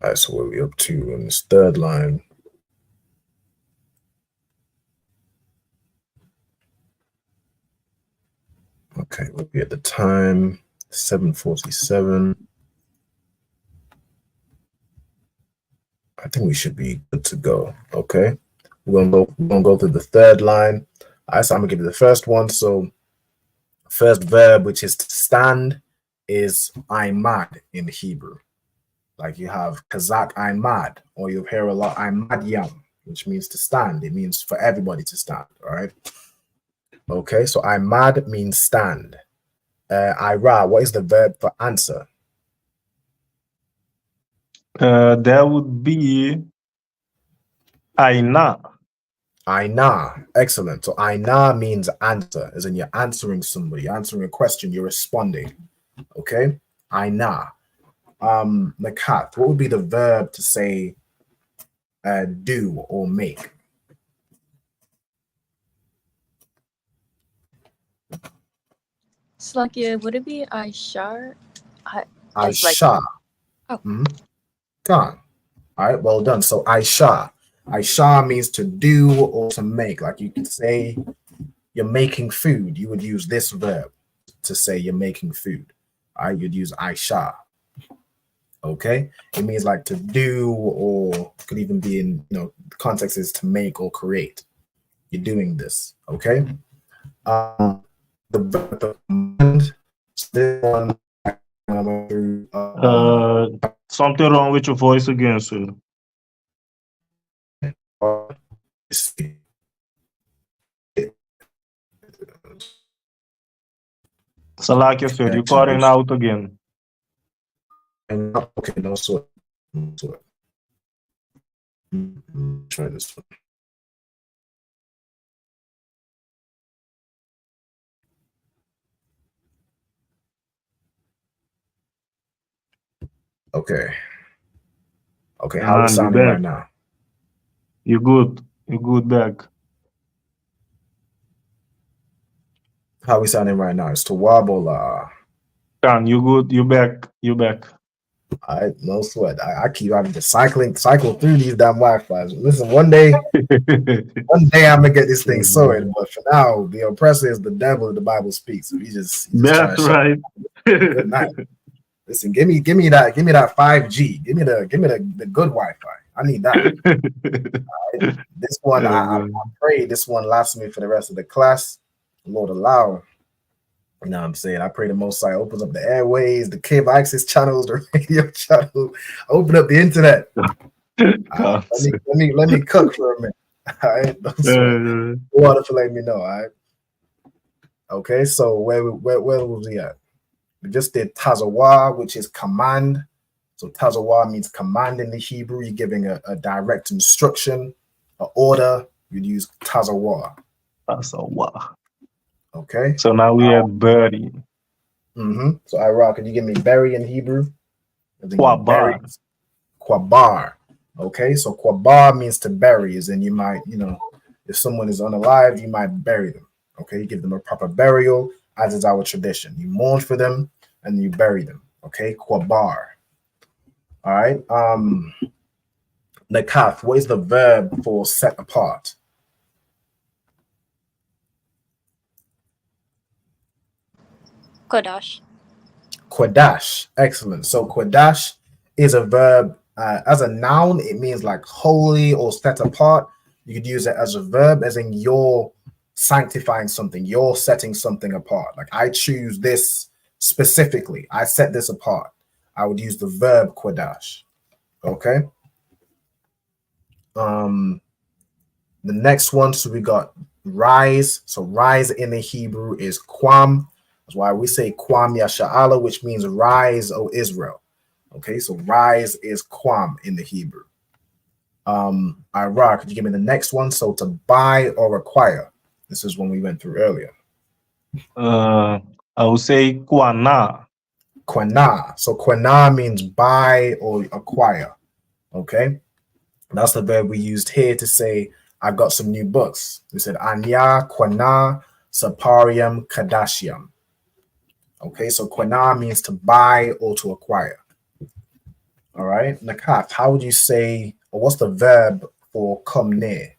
All right, so what are we up to in this third line? Okay, we'll be at the time 7:47. I think we should be good to go. Okay, we're gonna go through the third line. All right, so I'm gonna give you the first one. So first verb, which is to stand, is imad in Hebrew. Like you have Kazakh imad, or you hear a lot imad yam, which means to stand. It means for everybody to stand. All right. Okay, so imad means stand. Ira, what is the verb for answer? That would be Aina. Aina, excellent. So Aina means answer, as in you're answering somebody, you're answering a question, you're responding. Okay, Aina. Nakat, what would be the verb to say do or make? Slakia, would it be Aishar? Aisha. Gone. All right, well done. So Aisha. Aisha means to do or to make. Like you could say you're making food. You would use this verb to say you're making food. All right, you'd use Aisha. Okay, it means like to do, or could even be in, the context is to make or create. You're doing this. Okay. The verb of command. This one. Something wrong with your voice again, sir. Salakia said, you're cutting out again. Okay, no sweat. Try this one. Okay. Okay, how are we sounding right now? You're good. You're good back. How are we sounding right now? It's to wobble. Dan, you good. You back. You back. All right, no sweat. I keep having to cycle through these damn Wi-Fi's. Listen, one day I'm gonna get this thing sorted. But for now, the oppressor is the devil that the Bible speaks. So he just that's right. Good night. Listen, give me that 5G. Give me the good Wi-Fi. I need that. Right. This one, I pray this one lasts me for the rest of the class. Lord allow. You know what I'm saying? I pray the Most High opens up the airways, the cable access channels, the radio channel. Open up the internet. Let me cook for a minute. All right. Water for letting me know. All right. Okay. So where was we at? We just did tazawa, which is command. So tazawa means command in the Hebrew. You're giving a direct instruction, an order. You'd use tazawa. Tazawa. Okay. So now we have bury. So Ira, can you give me bury in Hebrew? Kwabar. Kwabar. Okay. So kwabar means to bury, as in you might, if someone is unalive, you might bury them. Okay. You give them a proper burial. as is our tradition. You mourn for them and you bury them. Okay, kwabar. All right. Nakath, what is the verb for set apart? Qadash. Qadash. Excellent. So Qadash is a verb. As a noun, it means like holy or set apart. You could use it as a verb, as in you're sanctifying something, you're setting something apart. Like I choose this specifically, I set this apart. I would use the verb Qadash. Okay. The next one, so we got rise. So rise in the Hebrew is Kwam. That's why we say Kwam Yasha'ala, which means rise, O Israel. Okay, so rise is Kwam in the Hebrew. Ira, could you give me the next one? So to buy or acquire. This is one we went through earlier. I would say Kwana. Kwana. So Kwana means buy or acquire. Okay, that's the verb we used here to say I got some new books. We said Anya Kwana Saparium Kadashium. Okay, so Kwana means to buy or to acquire. All right, Nakat, how would you say, or what's the verb for come near?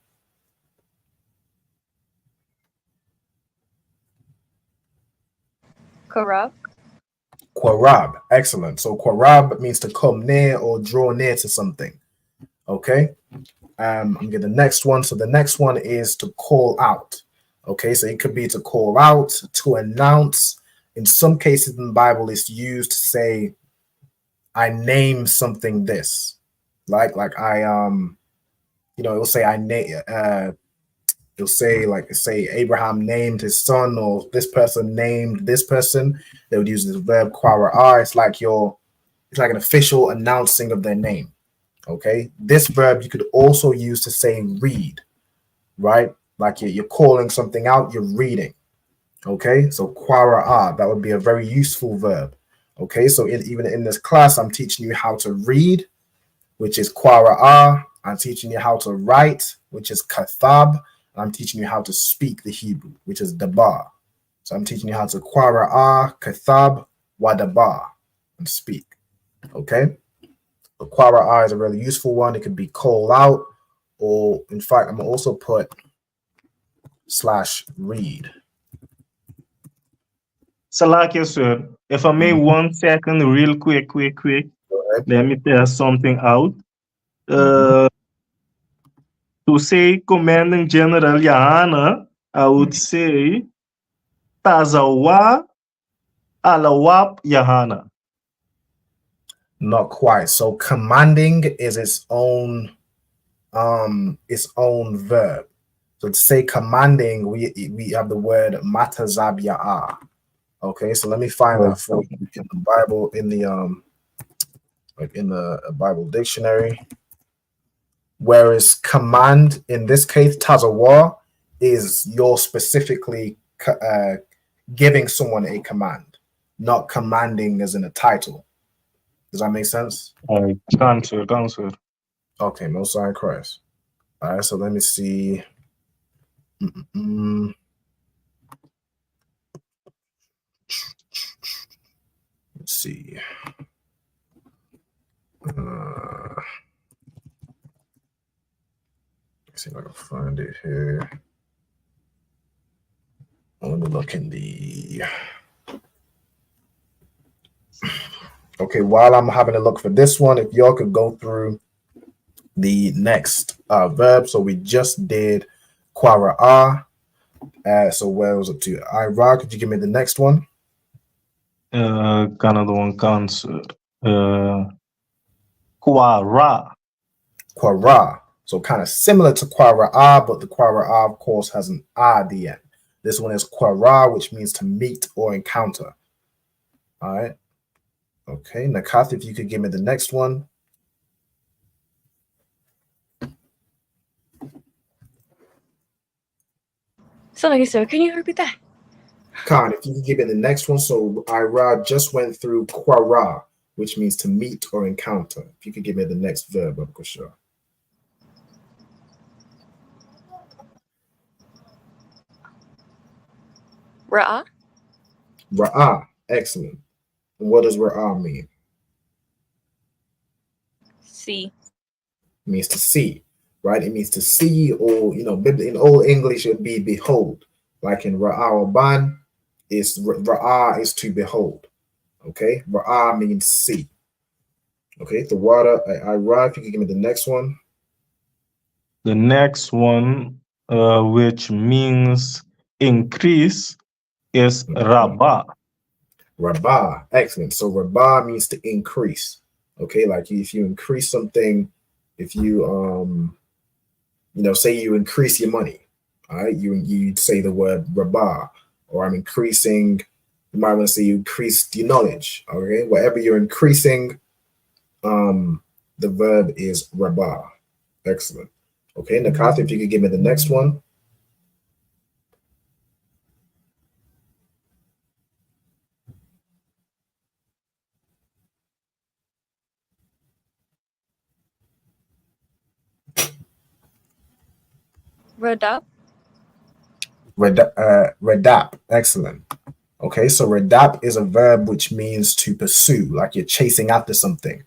Qarab. Qarab. Excellent. So Qarab means to come near or draw near to something. Okay. I'm gonna get the next one. So the next one is to call out. Okay, so it could be to call out, to announce. In some cases in the Bible, it's used to say, I name something this. Like I it'll say I name it'll say like say Abraham named his son, or this person named this person. They would use this verb quara'ah. It's like an official announcing of their name. Okay, this verb you could also use to say read, right? Like you're calling something out, you're reading. Okay, so quara'ah, that would be a very useful verb. Okay, so even in this class, I'm teaching you how to read, which is qara'ah. I'm teaching you how to write, which is kathab. I'm teaching you how to speak the Hebrew, which is dabar. So I'm teaching you how to qara'ah, kathab, wa dabar, and speak. Okay, so qara'ah is a really useful one. It could be call out, or in fact, I'm gonna also put /read. Salakia, sir. If I may 1 second, real quick. Let me test something out. To say Commanding General Yahana, I would say Tazawa Alawap Yahana. Not quite. So commanding is its own verb. So to say commanding, we have the word matazabya'a. Okay, so let me find that for you in the Bible, in the Bible dictionary. Whereas command, in this case, tazawa, is you're specifically giving someone a command, not commanding as in a title. Does that make sense? Answer. Okay, most high Christ. All right, so let me see. Let's see. Let's see if I can find it here. Let me look in the. Okay, while I'm having a look for this one, if y'all could go through the next verb. So we just did qara'ah. So where was it to? Ira, could you give me the next one? Another one cancer. Quara. So kind of similar to qara'ah, but the qara'ah, of course, has an ah at the end. This one is qara, which means to meet or encounter. All right. Okay, Nakath, if you could give me the next one. Sorry, sir. Can you repeat that? Khan, if you could give me the next one. So Ira just went through qara, which means to meet or encounter. If you could give me the next verb, of course, sure. Ra'a. Ra'ah. Excellent. And what does Ra'ah mean? See. It means to see, right? It means to see, or in Old English it would be behold. Like in Ra'ah Ban, is Ra'ah is to behold. Okay, Ra'ah means see. Okay, the water. I if you can give me the next one. The next one, which means increase, is Rabah. Rabah. Excellent. So Rabah means to increase. Okay, like if you increase something, if you say you increase your money, all right, you say the word Rabah, or I'm increasing. You might want to say you increased your knowledge. Okay, whatever you're increasing, the verb is Rabah. Excellent. Okay, Nakat, if you could give me the next one. Radap. Redap. Excellent. Okay, so redap is a verb which means to pursue, like you're chasing after something.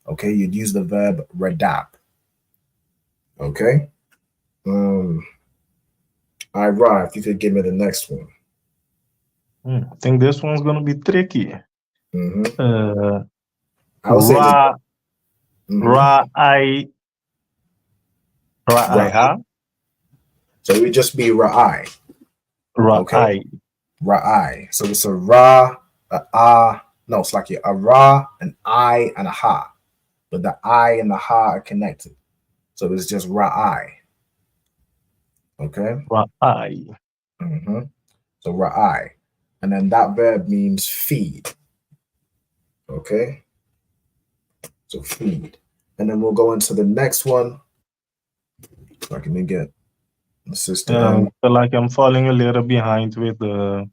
Okay, you'd use the verb redap. Okay. Ira, if you could give me the next one. I think this one's gonna be tricky. I would say Ra'ai. So it would just be Ra'ai. Okay. Ra'ai. Ra'ai. So it's a Ra, no, it's like a Ra, an I, and a Ha. But the I and the Ha are connected. So it's just Ra'ai. Okay. Ra'ai. So Ra'ai. And then that verb means feed. Okay. So feed. And then we'll go into the next one. So I can get the system. I feel like I'm falling a little behind with the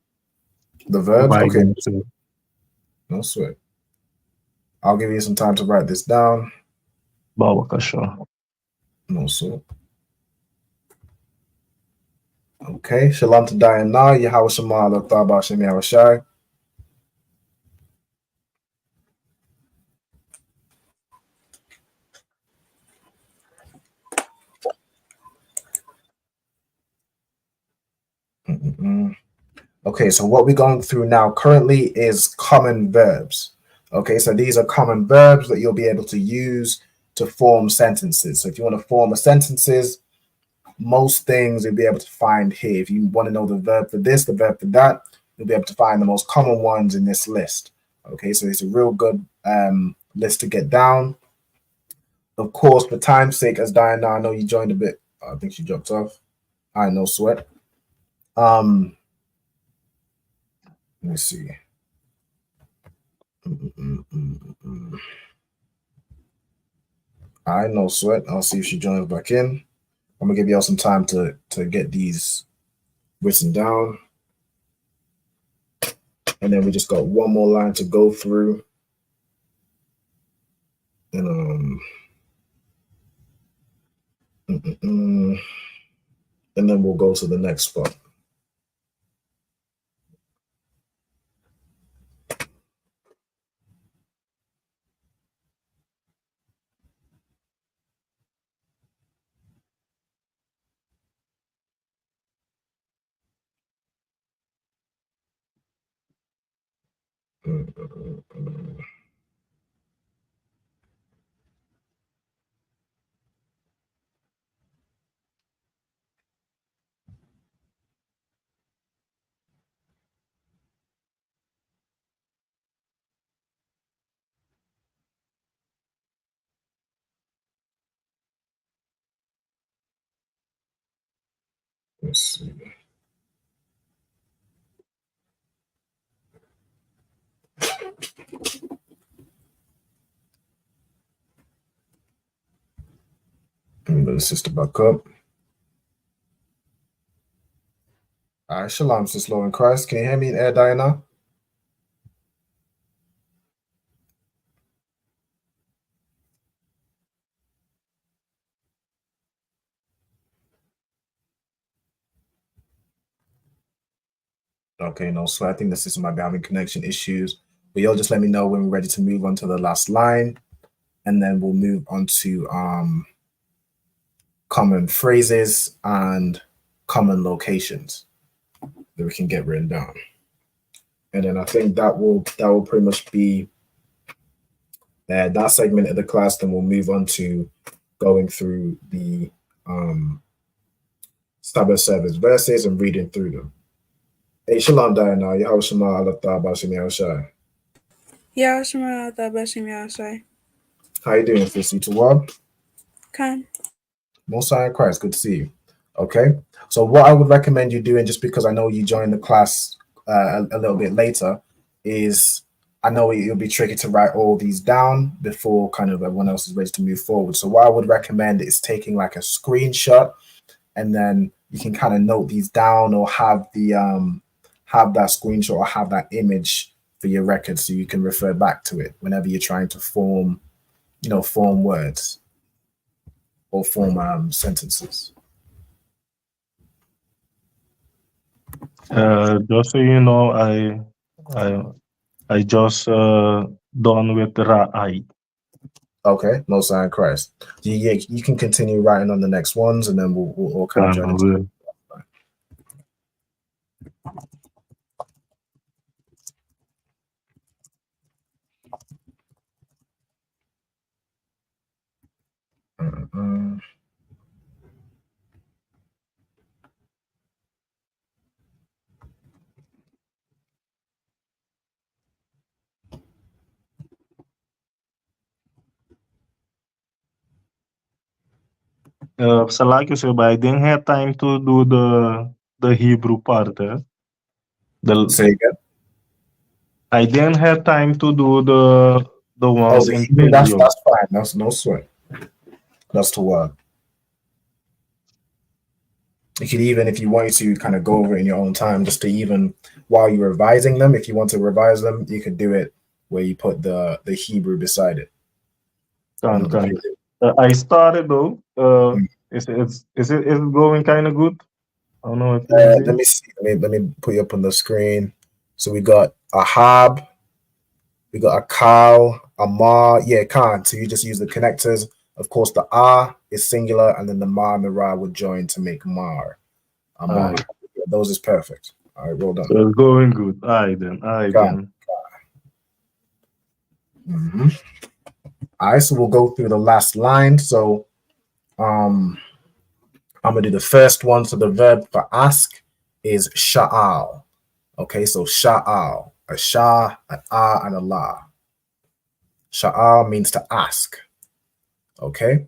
verbs. Okay. Too. No sweat. I'll give you some time to write this down. Bawakasha. No sweat. Okay. Shalom to Diana. Yahweh Shema Taba Shem Yahushai. Okay, so what we're going through now currently is common verbs. Okay, so these are common verbs that you'll be able to use to form sentences. So if you want to form a sentences, most things you'll be able to find here. If you want to know the verb for this, the verb for that, you'll be able to find the most common ones in this list. Okay, so it's a real good list to get down. Of course, for time's sake, as Diana, I know you joined a bit. I think she dropped off. I no sweat. Let me see. I no sweat. I'll see if she joins back in. I'm gonna give y'all some time to get these written down, and then we just got one more line to go through, and and then we'll go to the next spot. Let's see. Let the sister back up. All right, shalom, sister Lord in Christ. Can you hear me, Diana? Okay, no sweat. I think the system might be having connection issues. But you'll just let me know when we're ready to move on to the last line. And then we'll move on to common phrases and common locations that we can get written down. And then I think that will pretty much be that segment of the class. Then we'll move on to going through the Sabbath service verses and reading through them. Hey, Shalom Diana, Yahweh Shema Allah Bashim Yahushai. Yahweh Shema Allah Bashim Yahushai. How you doing, Fissy Tawab? Come. Most High in Christ, good to see you. Okay, so what I would recommend you doing, just because I know you joined the class a little bit later, is I know it'll be tricky to write all these down before kind of everyone else is ready to move forward. So what I would recommend is taking like a screenshot, and then you can kind of note these down, or have the have that screenshot or have that image for your record, so you can refer back to it whenever you're trying to form words or form sentences. Just so you know, I just done with Ra'ai. Okay, Most High in Christ. You can continue writing on the next ones, and then we'll kind of join into So like you said, but I didn't have time to do the Hebrew part. Say again. I didn't have time to do the ones in Hebrew, that's Paleo. fine. That's no sweat. That's to work. You could even, if you wanted to, kind of go over it in your own time, just to even while you're revising them. If you want to revise them, you could do it where you put the Hebrew beside it. I started though. Is it going kind of good? I don't know if let me see. Let me put you up on the screen. So we got a hab, we got a cow, a ma, Khan. So you just use the connectors. Of course, the ah is singular, and then the ma and the ra would join to make mar. Amar. Those is perfect. All right, well done. So it's going good. All right then. Mm-hmm. All right, so we'll go through the last line. So I'm gonna do the first one. So the verb for ask is sha'al. Okay, so sha'al, a sha, an ah, and a la. Sha'al means to ask. Okay.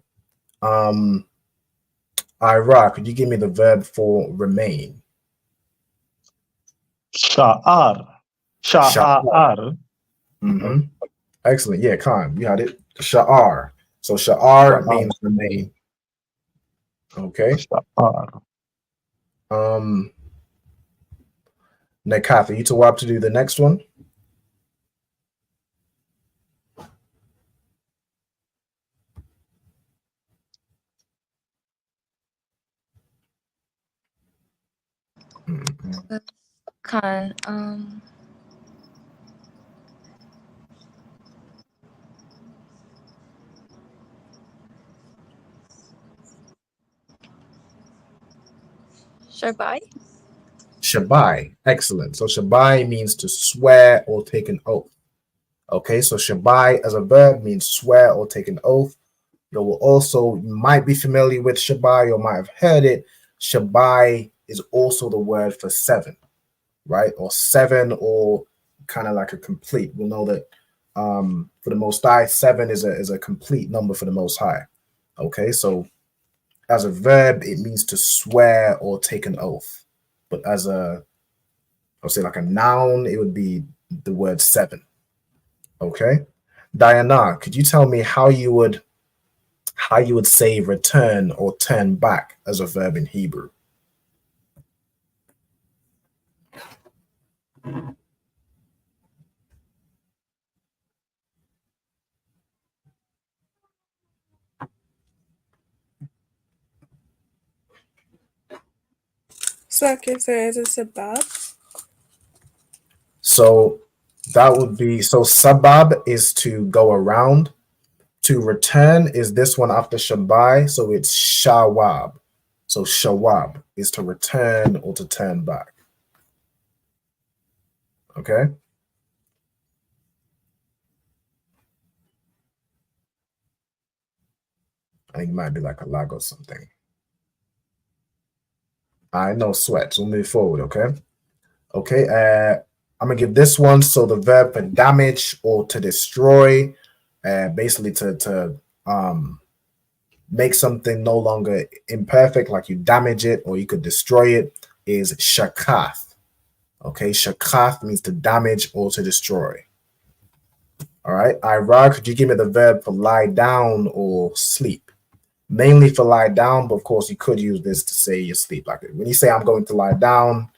Ira, could you give me the verb for remain? Sha'ar. Sha'ar. Mm-hmm. Excellent. Yeah, Khan, you had it. Sha'ar. So sha'ar means remain. Okay. Sha'ar. Nekath, are you to wab to do the next one? Khan, Shabai? Shabai. Excellent. So shabai means to swear or take an oath. Okay, so shabai as a verb means swear or take an oath. You might be familiar with shabai or might have heard it. Shabai is also the word for seven, right? Or seven, or kind of like a complete. We'll know that for the Most High, seven is a complete number for the Most High. Okay, so as a verb, it means to swear or take an oath. But as I'll say like a noun, it would be the word seven. Okay, Diana, could you tell me how you would say return or turn back as a verb in Hebrew? So I can say it's a sabab. So that would be, so sabab is to go around. To return is this one after shabai, so it's shawab. So shawab is to return or to turn back. Okay. I think it might be like a lag or something. I no sweat. We'll move forward, okay? Okay, I'm gonna give this one. So the verb for damage or to destroy, basically to make something no longer imperfect, like you damage it or you could destroy it, is shakath. Okay, shakath means to damage or to destroy. All right, Ira, could you give me the verb for lie down or sleep? Mainly for lie down, but of course you could use this to say you sleep. Like when you say I'm going to lie down,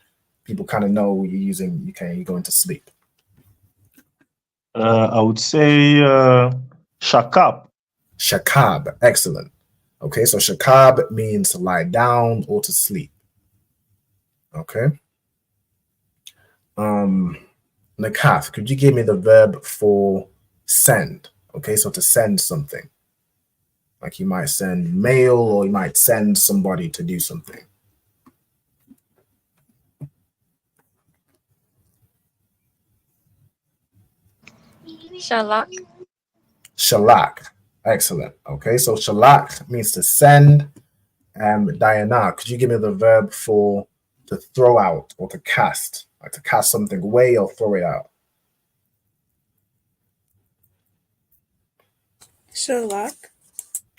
people kind of know you're using, you're going to sleep. I would say shakab. Shakab, excellent. Okay, so shakab means to lie down or to sleep. Okay. Nakath, could you give me the verb for send? Okay, so to send something. Like you might send mail or you might send somebody to do something. Shalak. Shalak, excellent. Okay, so shalak means to send. Diana, could you give me the verb for to throw out or to cast? Like to cast something away or throw it out. Shalak.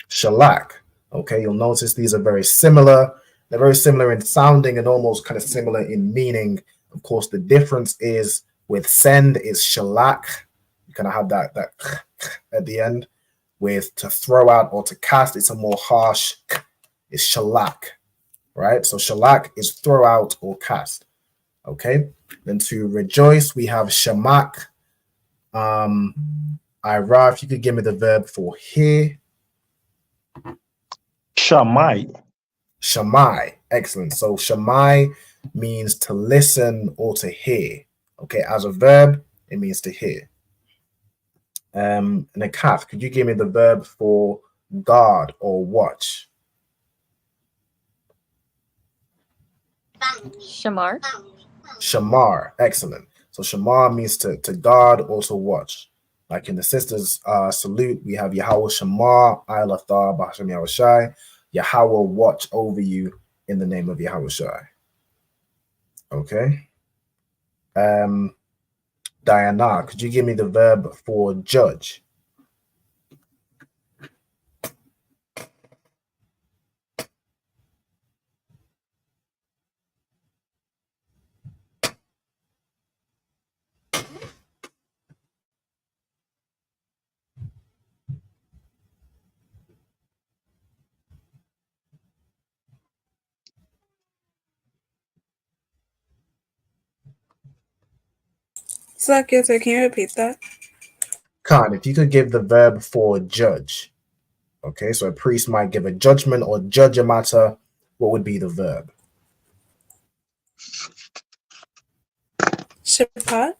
Shalak. Okay, you'll notice these are very similar. They're very similar in sounding and almost kind of similar in meaning. Of course, the difference is with send is shalak. You kind of have that at the end. With to throw out or to cast, it's a more harsh. It's shalak, right? So shalak is throw out or cast. Okay. Then to rejoice, we have shamak. Ira, if you could give me the verb for hear. Shamai. Shamai, excellent. So shamai means to listen or to hear. Okay, as a verb, it means to hear. Nakath, could you give me the verb for guard or watch? Shamar. Shamar, excellent. So shamar means to guard or to watch. Like in the sisters salute, we have Yahweh Shamar, Ilathar, Bahashem Yahushai. Yahweh watch over you in the name of Yahushai. Okay. Diana, could you give me the verb for judge? Slakia, so can you repeat that? Khan, if you could give the verb for judge. Okay, so a priest might give a judgment or judge a matter. What would be the verb? Shapat.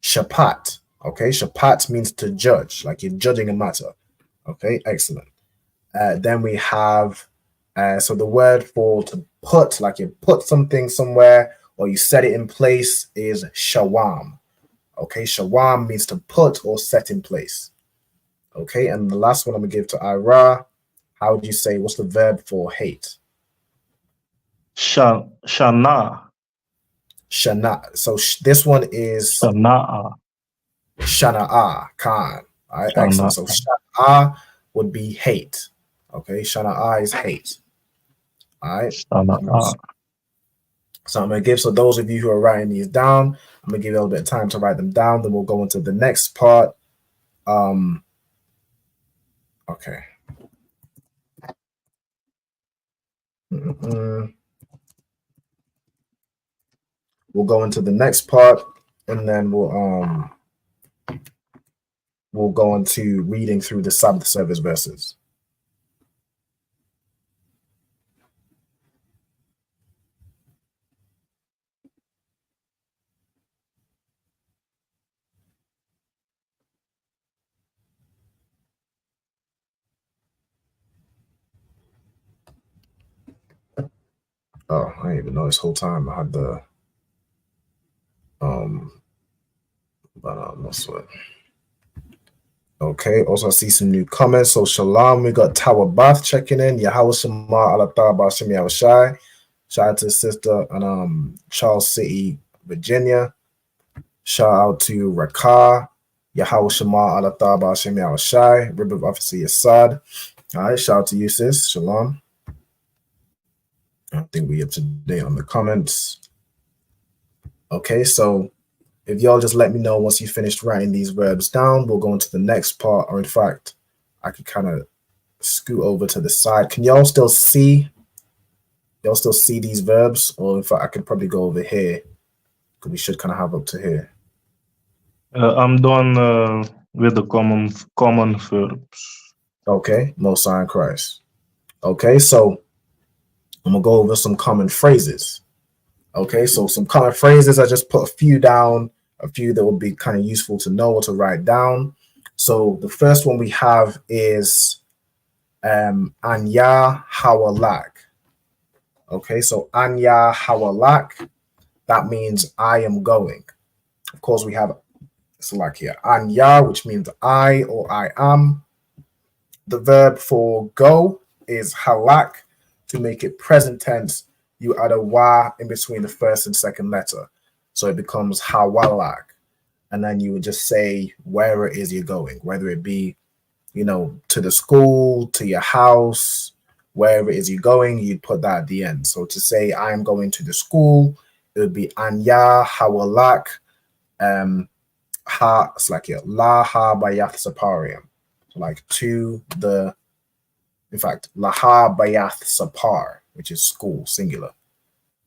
Shapat. Okay, shapat means to judge, like you're judging a matter. Okay, excellent. Then we have, so the word for to put, like you put something somewhere or you set it in place, is shawam. Okay, shawam means to put or set in place. Okay, and the last one I'm gonna give to Ira. How would you say, what's the verb for hate? Shana. Shana. So this one is Shana'a. Shana'a, Khan. All right, excellent. So Shana'a would be hate. Okay, Shana'a is hate. All right. Shana'a. So I'm gonna give, so those of you who are writing these down, I'm gonna give you a little bit of time to write them down. Then we'll go into the next part. Okay. We'll go into the next part, and then we'll go into reading through the Sabbath service verses. Oh, I didn't even know this whole time I had the but no sweat. Okay, also I see some new comments. So Shalom, we got Tower Bath checking in. Yahweh Shema Alatah Bashim Yahushai. Shout out to his sister in Charles City, Virginia. Shout out to Rakar. Yahweh Shema Alatah Bashim Yahushai. Rib of Officer Yasad. All right, shout out to you, sis. Shalom. I think we up to date on the comments. Okay, so if y'all just let me know once you finished writing these verbs down, we'll go into the next part. Or in fact, I could kind of scoot over to the side. Can y'all still see? Y'all still see these verbs? Or in fact, I could probably go over here because we should kind of have up to here. I'm done with the common verbs. Okay, Most High in Christ. Okay, so I'm gonna go over some common phrases. Okay, so some common phrases. I just put a few down, a few that would be kind of useful to know or to write down. So the first one we have is Anya Hawalak. Okay, so Anya Hawalak, that means I am going. Of course, we have like here, Anya, which means I or I am. The verb for go is halak. To make it present tense, you add a wa in between the first and second letter. So it becomes hawalak. And then you would just say where it is you're going, whether it be, to the school, to your house, wherever it is you're going, you'd put that at the end. So to say I am going to the school, it would be anya hawalak. It's like la ha bayath saparium. So like to the, in fact, laha bayath sapar, which is school, singular.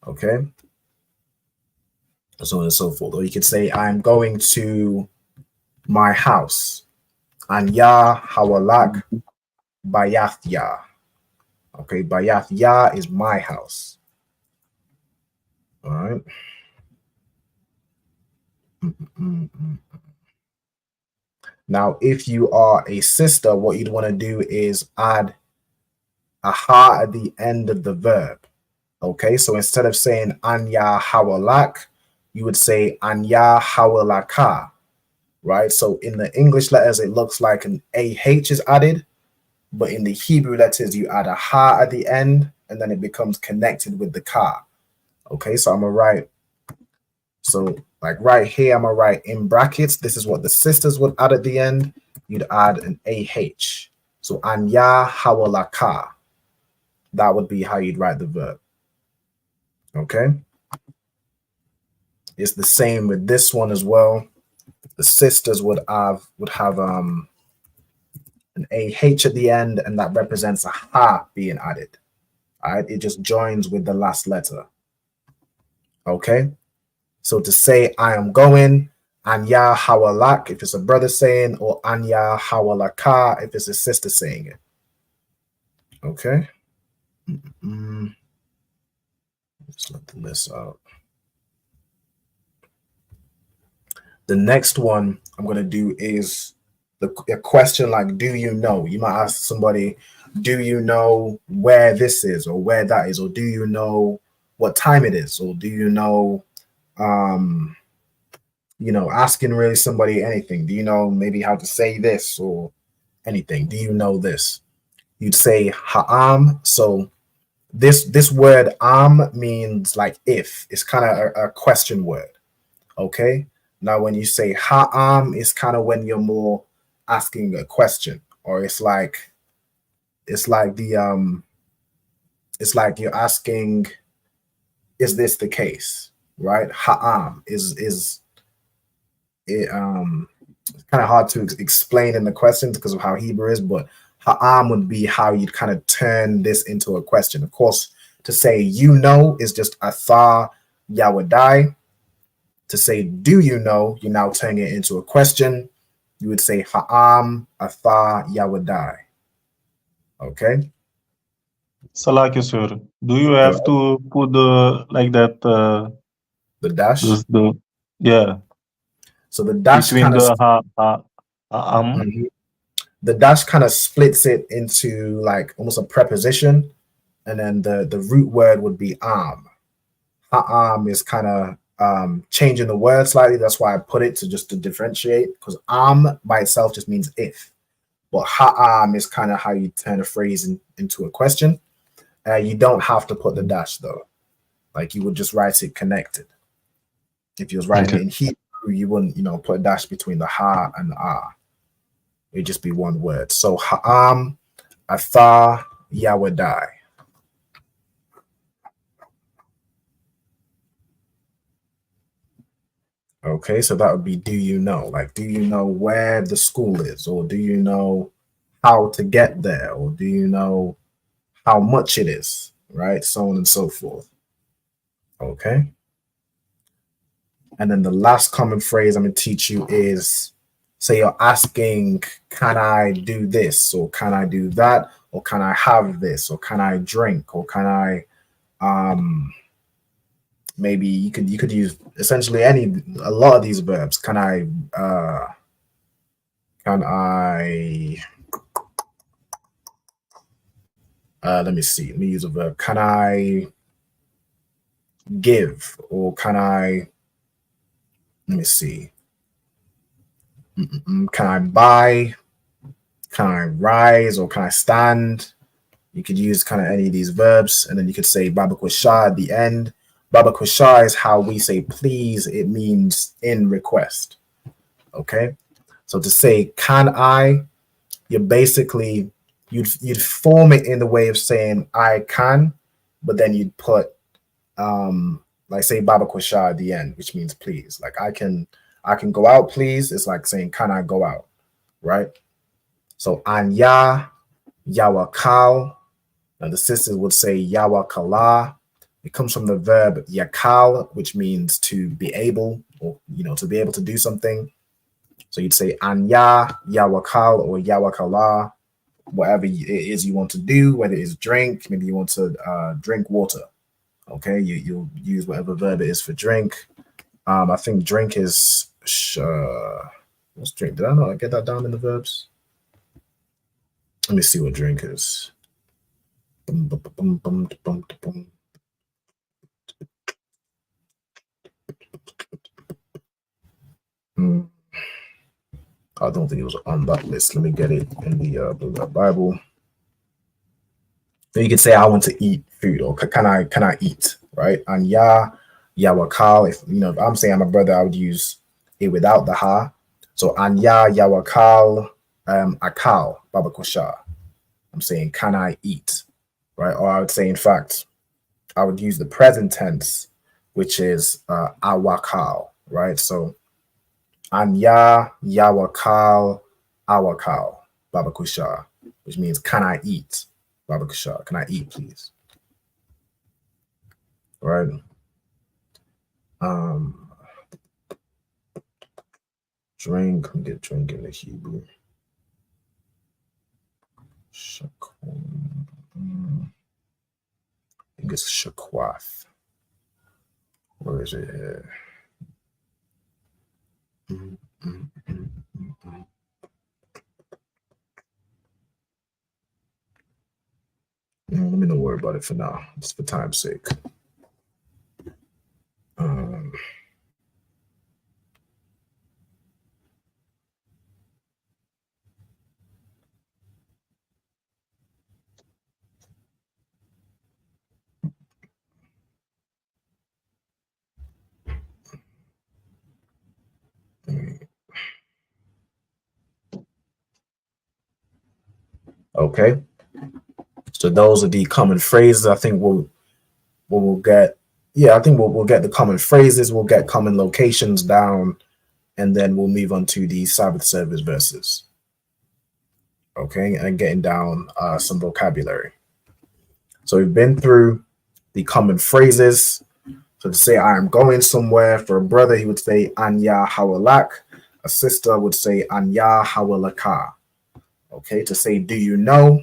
Okay. So on and so forth. Or you could say I'm going to my house. Anya hawalak bayath ya. Okay, bayath ya is my house. All right. Now, if you are a sister, what you'd want to do is add a ha at the end of the verb. Okay, so instead of saying Anya hawalak, you would say Anya hawalaka, right? So in the English letters, it looks like an AH is added, but in the Hebrew letters, you add a ha at the end, and then it becomes connected with the ka. Okay, so I'm going to write, so like right here, I'm going to write in brackets. This is what the sisters would add at the end. You'd add an AH. So Anya hawalaka. That would be how you'd write the verb. Okay. It's the same with this one as well. The sisters would have an AH at the end, and that represents a ha being added. All right. It just joins with the last letter. Okay. So to say I am going, Anya hawalak if it's a brother saying, or Anya hawalaka if it's a sister saying it. Okay. Let's let the list out. The next one I'm going to do is a question like, do you know? You might ask somebody, do you know where this is or where that is? Or do you know what time it is? Or do you know, asking really somebody anything. Do you know maybe how to say this or anything? Do you know this? You'd say ha'am. So this word am means like if. It's kind of a question word. Okay. Now, when you say ha'am, it's kind of when you're more asking a question, or it's like you're asking, is this the case? Right? Ha'am is it, it's kind of hard to explain in the questions because of how Hebrew is, but ha'am would be how you'd kind of turn this into a question. Of course, to say you know is just atha yawadai. To say do you know, you're now turning it into a question. You would say ha'am atha yawadai. Okay. Salaki, sir. Do you have to put the like that? The dash. Yeah. So the dash between the the dash kind of splits it into like almost a preposition. and then the root word would be am. Ha'am is kind of changing the word slightly. That's why I put it to differentiate, because am by itself just means if. But ha'am is kind of how you turn a phrase into a question. You don't have to put the dash though. Like you would just write it connected. If you was writing it in Hebrew, you wouldn't, put a dash between the ha and the ah. It'd just be one word. So ha'am, atha, yawadai. Okay, so that would be do you know? Like, do you know where the school is? Or do you know how to get there? Or do you know how much it is? Right? So on and so forth. Okay. And then the last common phrase I'm going to teach you is, say you're asking, can I do this? Or can I do that? Or can I have this? Or can I drink? Or can I, maybe you could use essentially a lot of these verbs. Can I let me see. Let me use a verb. Can I give? Or can I, let me see. Can I buy? Can I rise? Or can I stand? You could use kind of any of these verbs, and then you could say Baba Kwasha at the end. Baba Kwasha is how we say please. It means in request. Okay, so to say can I, you're basically you'd form it in the way of saying I can, but then you'd put like say Baba Kwasha at the end, which means please. Like I can go out, please. It's like saying can I go out, right? So anya, yawakal. Now the sisters would say yawakala. It comes from the verb yakal, which means to be able, or to be able to do something. So you'd say anya, yawakal, or yawakala, whatever it is you want to do, whether it's drink, maybe you want to drink water. Okay, you'll use whatever verb it is for drink. I think drink is what's drink? Did I not get that down in the verbs? Let me see what drink is. I don't think it was on that list. Let me get it in the Bible. You could say I want to eat food, or can I eat, right? And yawakal. If I'm saying I'm a brother, I would use it without the ha. So anya yawakal akal Baba Kwasha. I'm saying can I eat, right? Or I would say, in fact, I would use the present tense, which is awakal, right? So anya yawakal awakal Baba Kwasha, which means can I eat, Baba Kwasha? Can I eat, please? Right. Drink. Let me get drink in the Hebrew. I think it's shakwath. Where is it here? Let me not worry about it for now, just for time's sake. Okay, so those are the common phrases. I think we'll get. Yeah, I think we'll get the common phrases. We'll get common locations down, and then we'll move on to the Sabbath service verses. Okay, and getting down some vocabulary. So we've been through the common phrases. So to say I am going somewhere, for a brother, he would say anya hawalak. A sister would say anya hawalaka. Okay, to say do you know?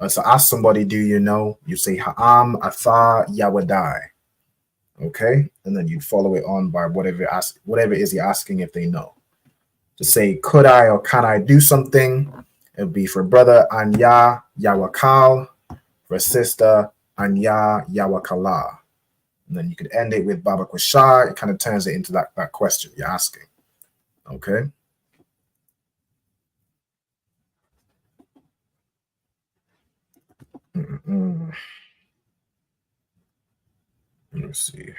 So ask somebody, do you know? You say ha'am atha yawadai. Okay, and then you'd follow it on by whatever it is you're asking if they know. To say could I or can I do something? It would be for brother anya yawakal. for a sister, Anya Yawakala. And then you could end it with Baba Kwashar. It kind of turns it into that question you're asking. Okay. Let me see.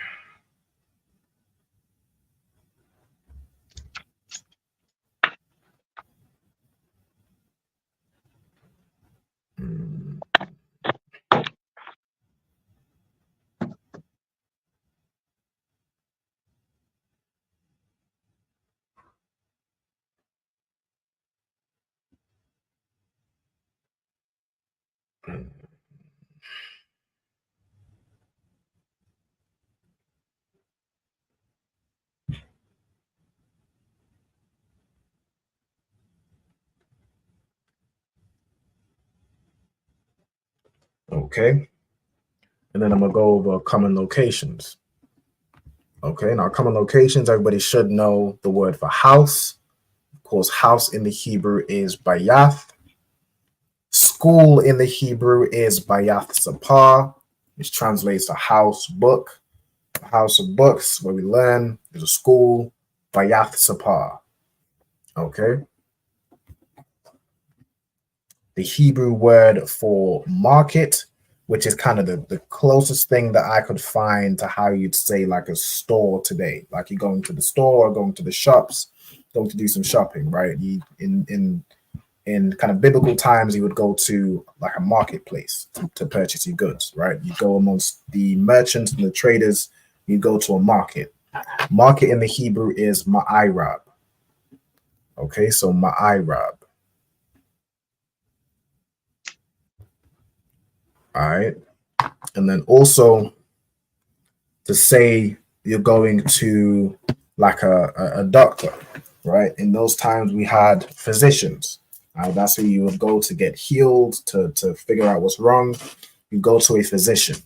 Okay. And then I'm going to go over common locations. Okay. Now, common locations, everybody should know the word for house. Of course, house in the Hebrew is bayath. School in the Hebrew is bayath sapar, which translates to house book. A house of books where we learn is a school, bayath sapar. Okay. The Hebrew word for market, which is kind of the closest thing that I could find to how you'd say like a store today. Like you're going to the store or going to the shops, going to do some shopping, right? In kind of biblical times, you would go to like a marketplace to purchase your goods, right? You go amongst the merchants and the traders, you go to a market. Market in the Hebrew is ma'irab. Okay, so ma'irab. All right. And then also to say you're going to like a doctor, right? In those times we had physicians. That's where you would go to get healed, to figure out what's wrong. You go to a physician.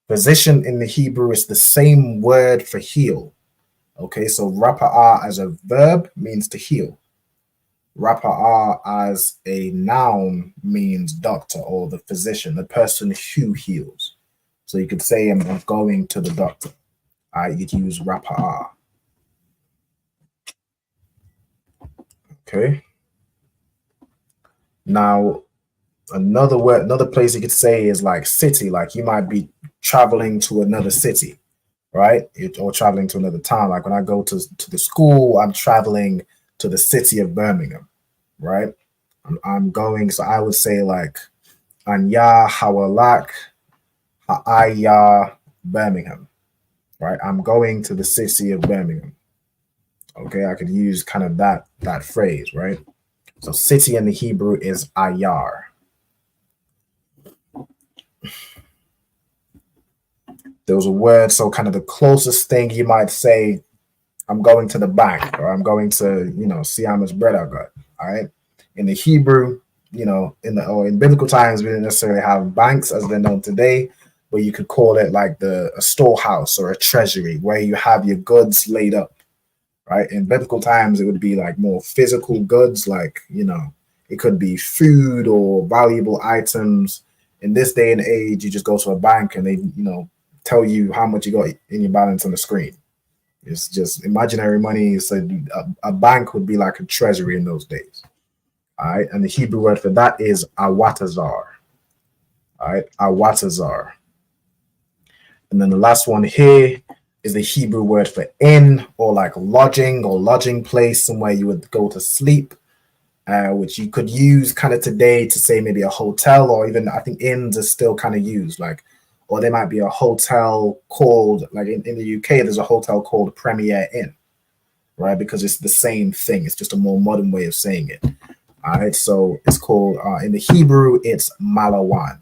Physician in the Hebrew is the same word for heal. Okay, so rapa'ah as a verb means to heal. Rapa'ah as a noun means doctor or the physician, the person who heals. So you could say, I'm going to the doctor. You'd use rapa'ah. Okay. Now, another place you could say is like city. Like you might be traveling to another city, right? Or traveling to another town. Like when I go to the school, I'm traveling to the city of Birmingham, right? I'm going, so I would say like Anya Hawalak Ha'aya Birmingham, right? I'm going to the city of Birmingham. Okay, I could use kind of that phrase, right? So city in the Hebrew is Ayar. There was a word, so kind of the closest thing you might say, I'm going to the bank, or I'm going to, see how much bread I got. All right. In the Hebrew, in biblical times, we didn't necessarily have banks as they're known today, but you could call it like a storehouse or a treasury where you have your goods laid up. Right. In biblical times, it would be like more physical goods, like, it could be food or valuable items. In this day and age, you just go to a bank and they, tell you how much you got in your balance on the screen. It's just imaginary money. So a bank would be like a treasury in those days. All right. And the Hebrew word for that is awatazar. All right. Awatazar. And then the last one here is the Hebrew word for inn, or like lodging or lodging place, somewhere you would go to sleep, which you could use kind of today to say maybe a hotel, or even I think inns are still kind of used, like, or there might be a hotel called, like in the UK, there's a hotel called Premier Inn, right? Because it's the same thing. It's just a more modern way of saying it. All right. So it's called, in the Hebrew, it's Malawan.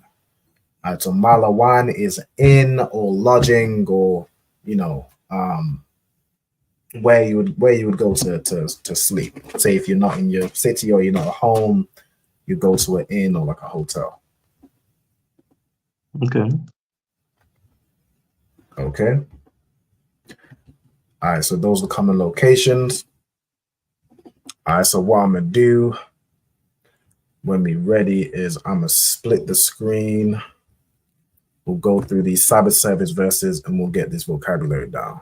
All right. So Malawan is inn or lodging, or, where you would go to sleep. Say if you're not in your city or you're not at home, you go to an inn or like a hotel. Okay. Okay. All right, so those are common locations. All right, so what I'm gonna do when we're ready is I'm gonna split the screen. we'll go through these Sabbath service verses and we'll get this vocabulary down.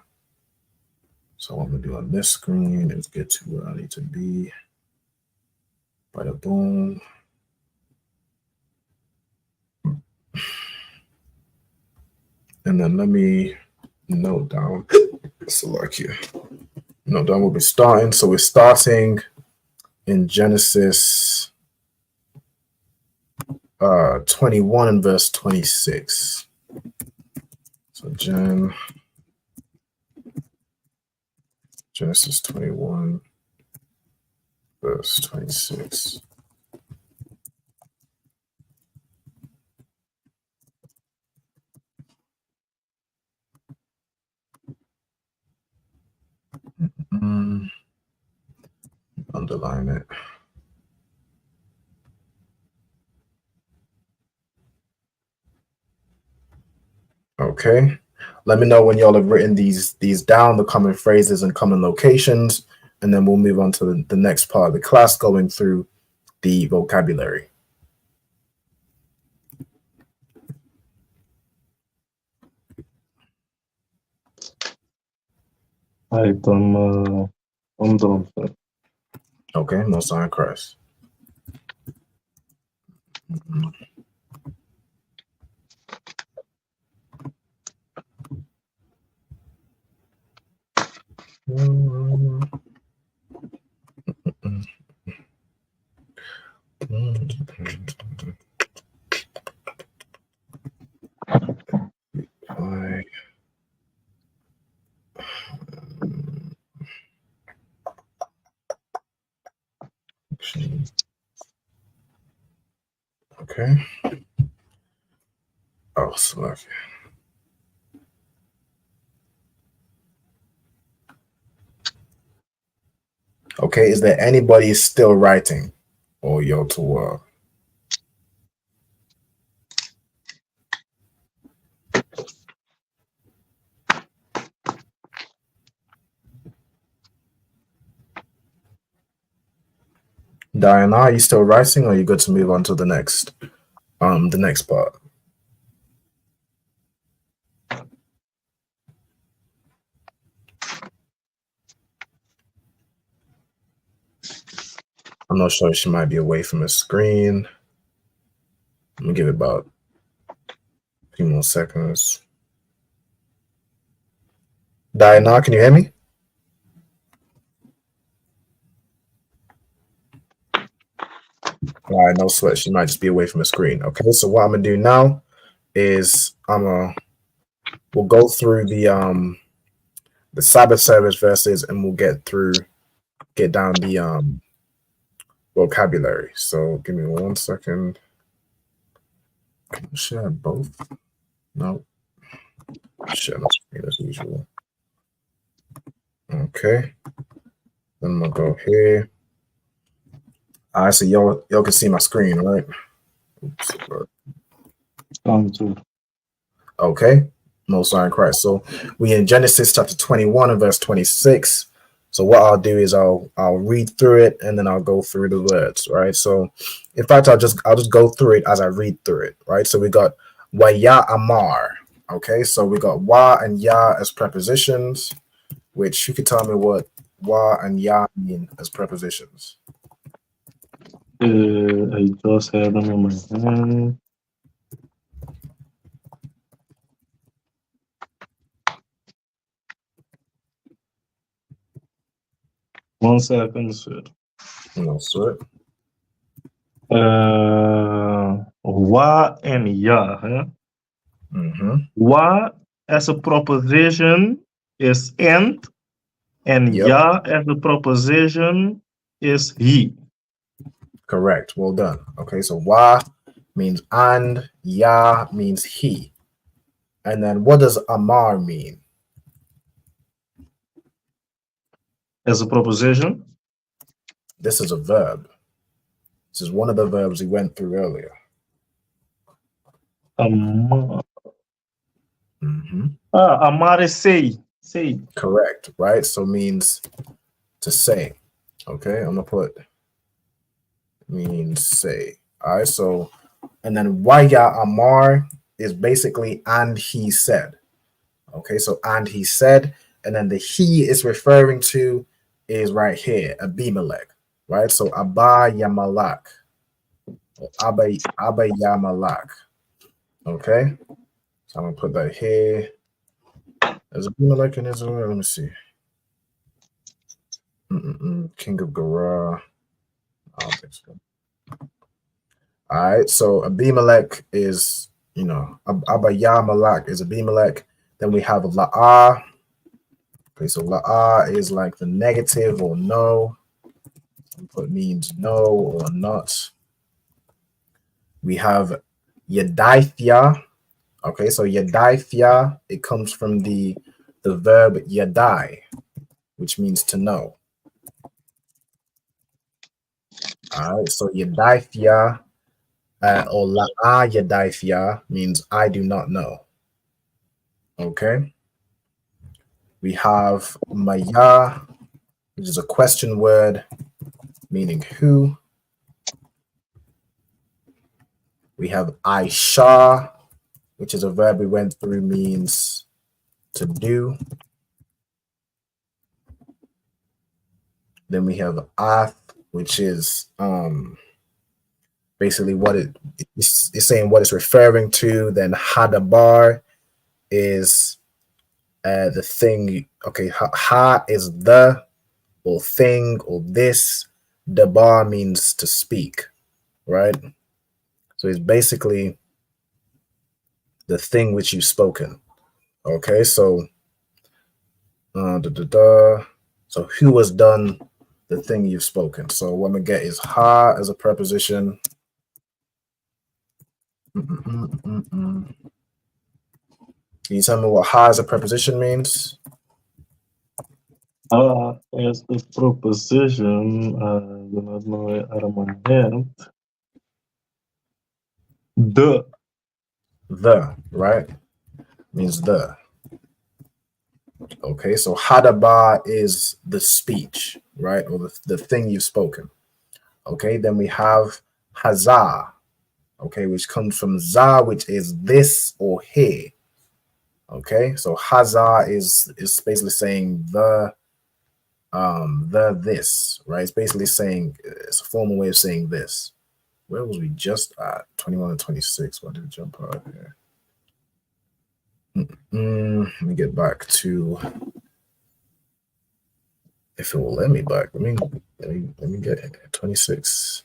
So what I'm gonna do on this screen is get to where I need to be. Bada boom. And then let me note down. Select here. Note down we'll be starting. So we're starting in Genesis 21 and verse 26. So Genesis 21 verse 26. Underline it. Okay. Let me know when y'all have written these down, the common phrases and common locations, and then we'll move on to the next part of the class, going through the vocabulary. I'm done, sir. Okay, no sign Christ. Okay. Oh, select. Okay, is there anybody still writing? Or yo to Diana, are you still writing, or are you good to move on to the next part? I'm not sure, she might be away from the screen. Let me give it about a few more seconds. Diana, can you hear me? All right, no sweat. She might just be away from the screen. Okay, so what I'm gonna do now is we'll go through the Sabbath service verses, and we'll get down the vocabulary. So give me 1 second. Share both? No. Share my screen as usual. Okay. Then I'm gonna go here. All right, so y'all can see my screen, right? Oops. Okay. No sign Christ. So we in Genesis chapter 21 and verse 26. So what I'll do is I'll read through it, and then I'll go through the words, right? So in fact, I'll just go through it as I read through it, right? So we got Waya Amar. Okay, so we got wa and ya as prepositions, which you could tell me what wa and ya mean as prepositions. I just had them in my hand. One second, sir. No sweat. Wa and ya, huh? Mm-hmm. Wa as a proposition is and ya as a proposition is he. Correct. Well done. Okay, so wa means and, ya means he. And then what does amar mean? As a proposition? This is a verb. This is one of the verbs we went through earlier. Amar. Amar is say. Correct, right? So means to say. Okay, I'm gonna put means say. All right, so and then waya amar is basically and he said. Okay, so and he said, and then the he is referring to is right here, Abimelech, right? So Abba Yamalak, or Abba Yamalak. Okay, so I'm gonna put that here. There's Abimelech in Israel. Let me see. King of Gerar. I don't think so. All right, so Abimelech is, Abba Yamalak is Abimelech. Then we have La'ah. Okay, so La'ah is like the negative or no. It means no or not. We have Yadaithia. Okay, so Yadaithia, it comes from the verb Yadai, which means to know. All right, so Yadaithia or La'ah Yadaithia means I do not know. Okay. We have Maya, which is a question word meaning who. We have Aisha, which is a verb we went through, means to do. Then we have Ath, which is basically what it's saying what it's referring to. Then Hadabar is the thing. Okay, ha is the or thing or this. Dabar means to speak, right? So it's basically the thing which you've spoken. Okay, so so who has done the thing you've spoken? So what I'm gonna get is ha as a preposition. Can you tell me what ha as a preposition means? As the proposition, do not know it out of my head. The, right? Means the. Okay, so hadaba is the speech, right? Or the thing you've spoken. Okay, then we have hazah, okay, which comes from za, which is this or here. Okay, so hazah is basically saying the this, right? It's basically saying, it's a formal way of saying this. Where was we just at? 21 and 26. Why did it jump out here? Let me get back to, if it will let me back. Let me get it. 26.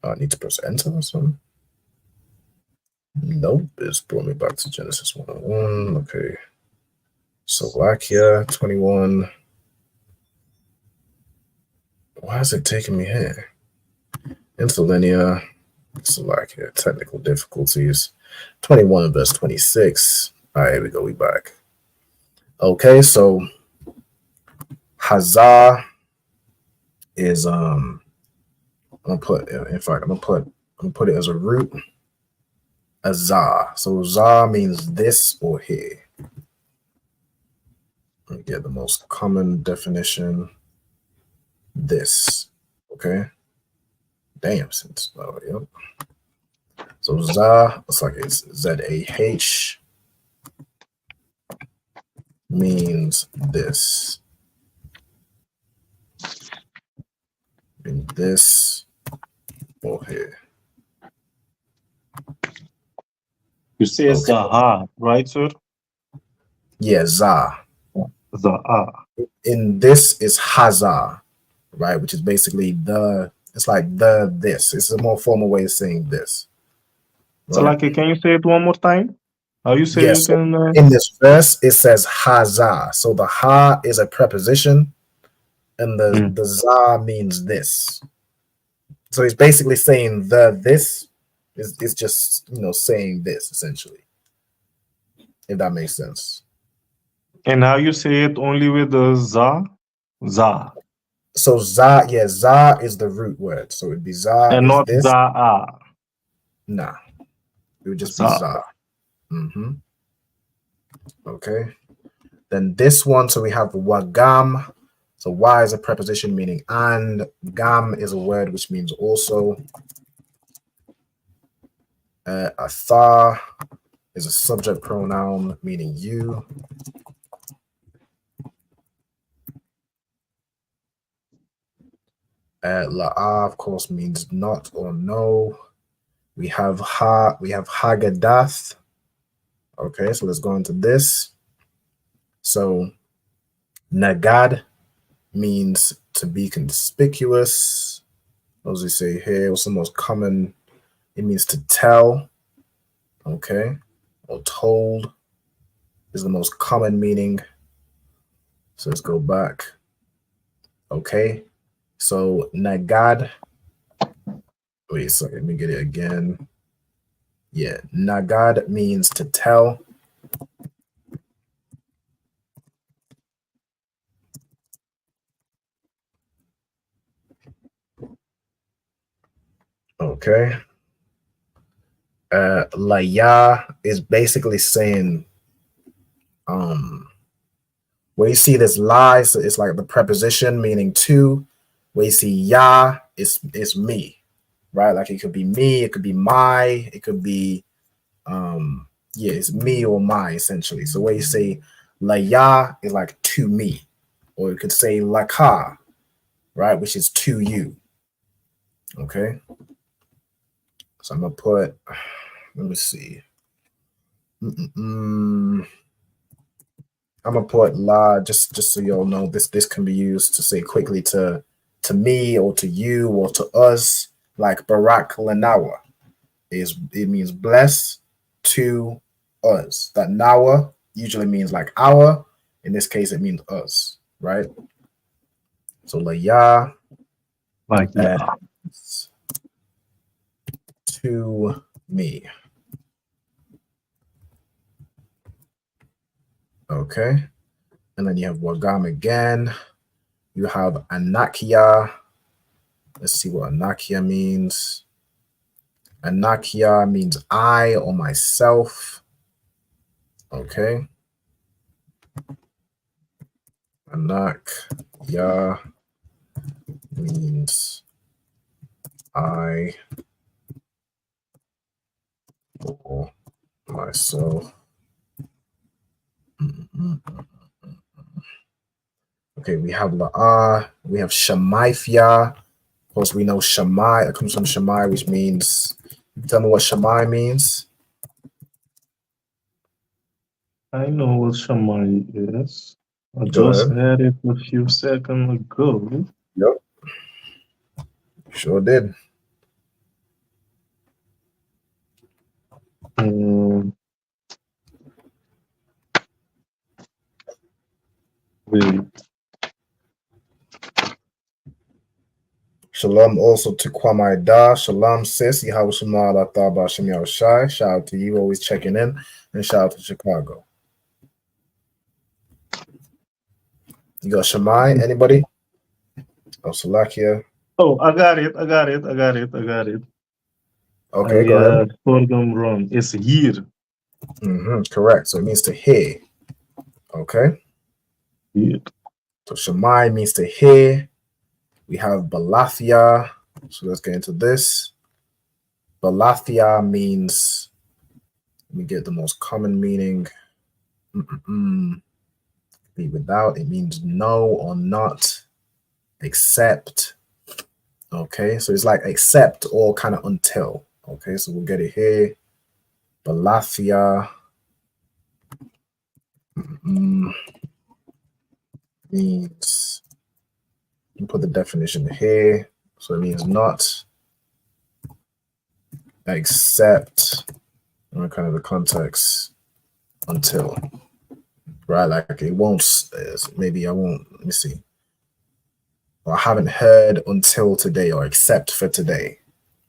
I need to press enter or something. Nope, it's brought me back to Genesis 101. Okay. Slovakia 21. Why is it taking me here? Interlinear, Slovakia, technical difficulties. 21 verse 26. All right, here we go. We back. Okay, so Hazah is I'm gonna put it as a root. Azah. So za means this or here. Let me get the most common definition. This. Okay. Damn, since yep. So za, looks like it's ZAH, means this. And this or here. You say Zaha, right, sir? Yeah, za. Za'a. In this is Hazah, right? Which is basically it's like this. It's a more formal way of saying this. Right? So, like, can you say it one more time? How you say yes, it in in this verse, it says Hazah. So the ha is a preposition, and the za means this. So he's basically saying this is just, saying this essentially. If that makes sense. And how you say it only with the za? Za. So za, yeah, za is the root word. So it'd be za and is not this. za'a. Nah. It would just be za. Mm-hmm. Okay. Then this one, so we have wagam. So wa is a preposition meaning and. Gam is a word which means also. Atha is a subject pronoun meaning you. La'ah, of course, means not or no. We have Hagadath. Okay, so let's go into this. So Nagad means to be conspicuous. What does he say here? What's the most common? It means to tell. Okay, or told is the most common meaning. So let's go back. Okay, so Nagad. Wait, sorry, let me get it again. Yeah, Nagad means to tell. Okay. Laya is basically saying, where you see this lie, so it's like the preposition meaning to. Where you see ya, it's me, right? Like it could be me, it could be my, it could be, yeah, it's me or my essentially. So where you say laya is like to me, or you could say laka, right, which is to you. Okay. So I'm gonna put, let me see. I'm gonna put la just so y'all know this can be used to say quickly to me or to you or to us, like Barak Lanawa it means bless to us. That nawa usually means like our. In this case, it means us, right? So la ya, like to me. Okay. And then you have Wagam again. You have Anakia. Let's see what Anakia means. Anakia means I or myself. Okay. Anakia means I or myself. Okay, we have La'ah, we have Shemaifia. Of course, we know Shemai, it comes from Shemai, which means, tell me what Shemai means. I know what Shamai is. I Go just ahead. had it a few seconds ago. Yep. Sure did. Wait. Shalom also to Kwame Da. Shalom sis. Yahweh Shema Allah Taba Shem Shai. Shout out to you, always checking in. And shout out to Chicago. You got Shemai? Anybody? Oh, Salakia. Oh, I got it. Okay, go ahead. Told them wrong. It's here. Correct. So it means to hear. Okay. Yeah. So Shemai means to hear. We have Balathia. So let's get into this. Balathia means, let me get the most common meaning. Be without, it means no or not, except. Okay, so it's like except or kind of until. Okay, so we'll get it here. Balathia means, you put the definition here. So it means not, except, and kind of the context, until. Right, like it won't, maybe I won't, let me see. Or I haven't heard until today or except for today,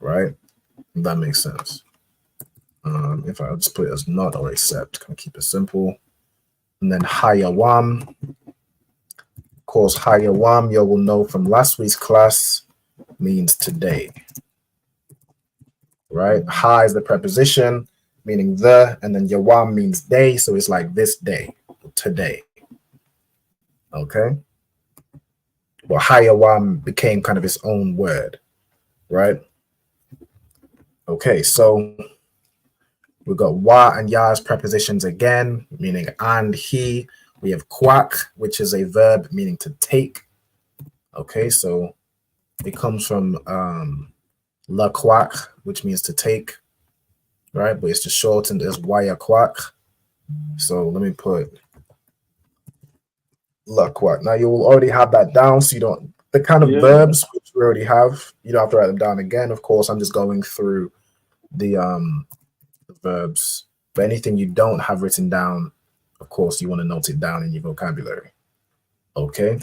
right? If that makes sense. If I just put it as not or except, kind of keep it simple. And then Hayawam. Of course, Hayawam, you will know from last week's class, means today. Right? Ha is the preposition, meaning the, and then Yawam means day, so it's like this day, today. Okay? But Hayawam became kind of its own word, right? Okay, so We've got wa and ya as prepositions again, meaning and, he. We have quack, which is a verb meaning to take. Okay, so it comes from la quack, which means to take, right? But it's just shortened as waya quack. So let me put la quack. Now you will already have that down, so you don't, the kind of verbs which we already have, you don't have to write them down again. Of course, I'm just going through the verbs. But anything you don't have written down, of course, you want to note it down in your vocabulary. Okay.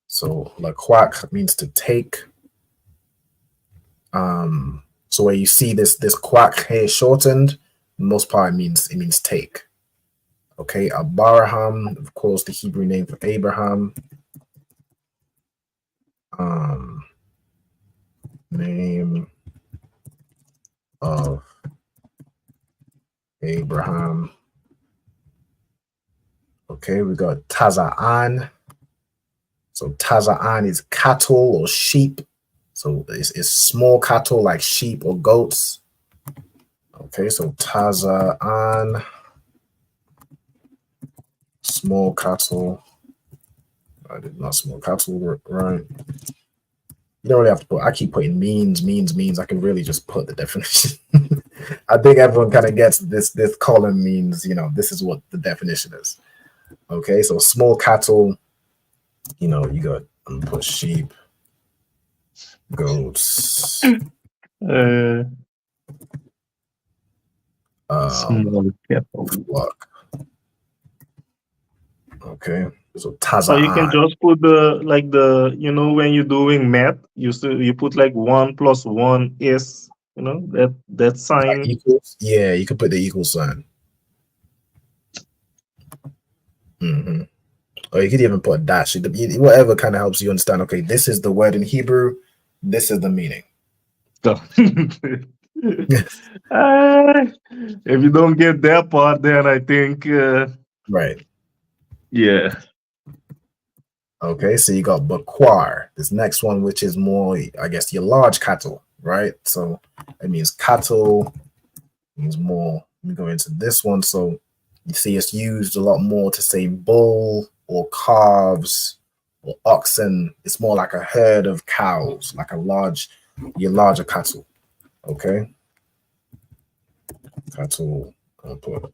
So la quack means to take. So where you see this quack here shortened, most part it means take. Okay, Abraham, of course, the Hebrew name for Abraham. Name of Abraham. Okay, we got Taza'an. So Taza'an is cattle or sheep. So it's small cattle like sheep or goats. Okay, so Taza'an, small cattle. I did not small cattle, right? You don't really have to put, I keep putting means. I can really just put the definition. I think everyone kind of gets this column means, this is what the definition is. Okay, so small cattle, you got, I'm gonna put sheep, goats, small cattle. Flock. Okay, so Or you can Taza'an. just put when you're doing math, you put like 1 + 1 is, that sign. Like equals? Yeah, you could put the equal sign. Or you could even put a dash. Whatever kind of helps you understand. Okay, this is the word in Hebrew. This is the meaning. If you don't get that part, then I think right. Yeah. Okay, so you got Bakwar. This next one, which is more, I guess, your large cattle, right? So it means cattle, means more. Let me go into this one. So you see it's used a lot more to say bull or calves or oxen. It's more like a herd of cows, like your larger cattle. Okay. Cattle, I'll put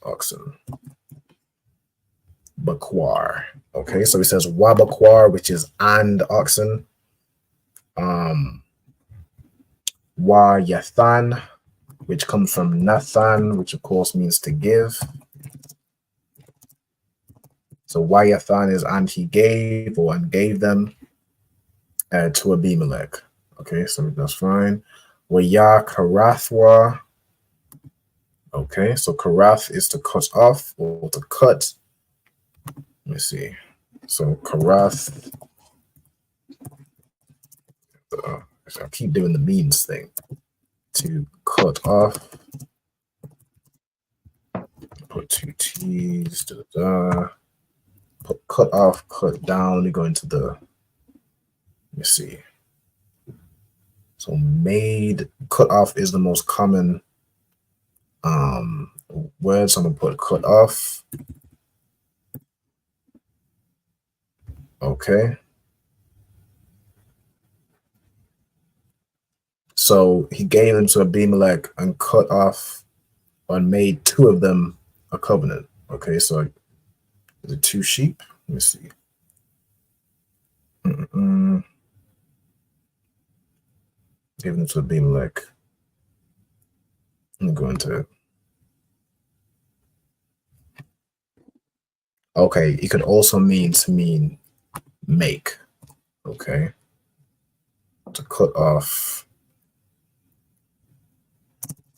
oxen. Bakwar. Okay, so it says wabakwar, which is and oxen. Wa yathan, which comes from Nathan, which of course means to give. So wa yathan is and he gave or and gave them to Abimelech. Okay, so that's fine. Wa ya karathwa. Okay, so karath is to cut off or to cut. Let me see. So karath. I keep doing the means thing. To cut off. Put 2 T's. Put cut off, cut down. Let me go into the. Let me see. So made, cut off is the most common word. So I'm gonna put cut off. Okay. So he gave them to Abimelech and cut off and made 2 of them a covenant. Okay, so the 2 sheep. Let me see. Gave them to Abimelech. Let me go into it. Okay, it could also mean make. Okay. To cut off,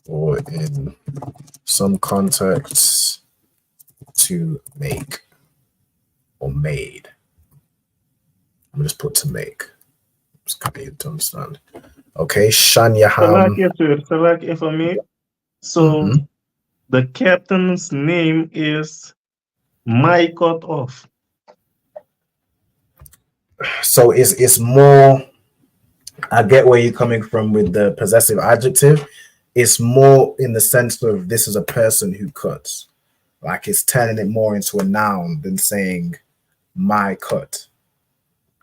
or in some contexts, to make or made. I'm just put to make. Just kind of easy to understand. Okay, Shanyaham. If I may. So the captain's name is My Cut Off. So it's more, I get where you're coming from with the possessive adjective. it's more in the sense of this is a person who cuts. Like it's turning it more into a noun than saying my cut.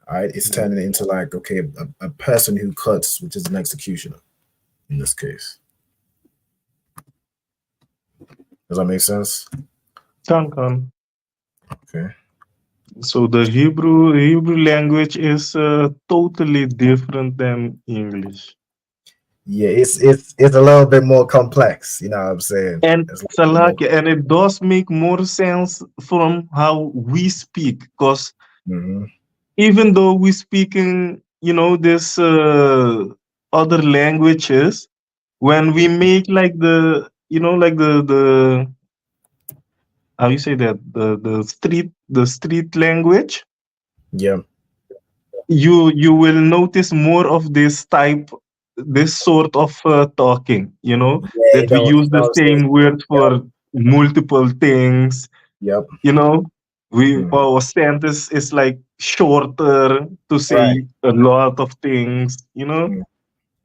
All right, it's turning it into like, okay, a person who cuts, which is an executioner in this case. Does that make sense? Can. Okay. So the Hebrew language is totally different than English. Yeah, it's a little bit more complex, you know what I'm saying? And It's like Salaki, and it does make more sense from how we speak, because even though we speaking, this other languages, when we make like the, like the how you say that, the street language, yeah, you will notice more of this sort of talking, that we use the same word for multiple things. Yep. Our sentence is like shorter to say a lot of things,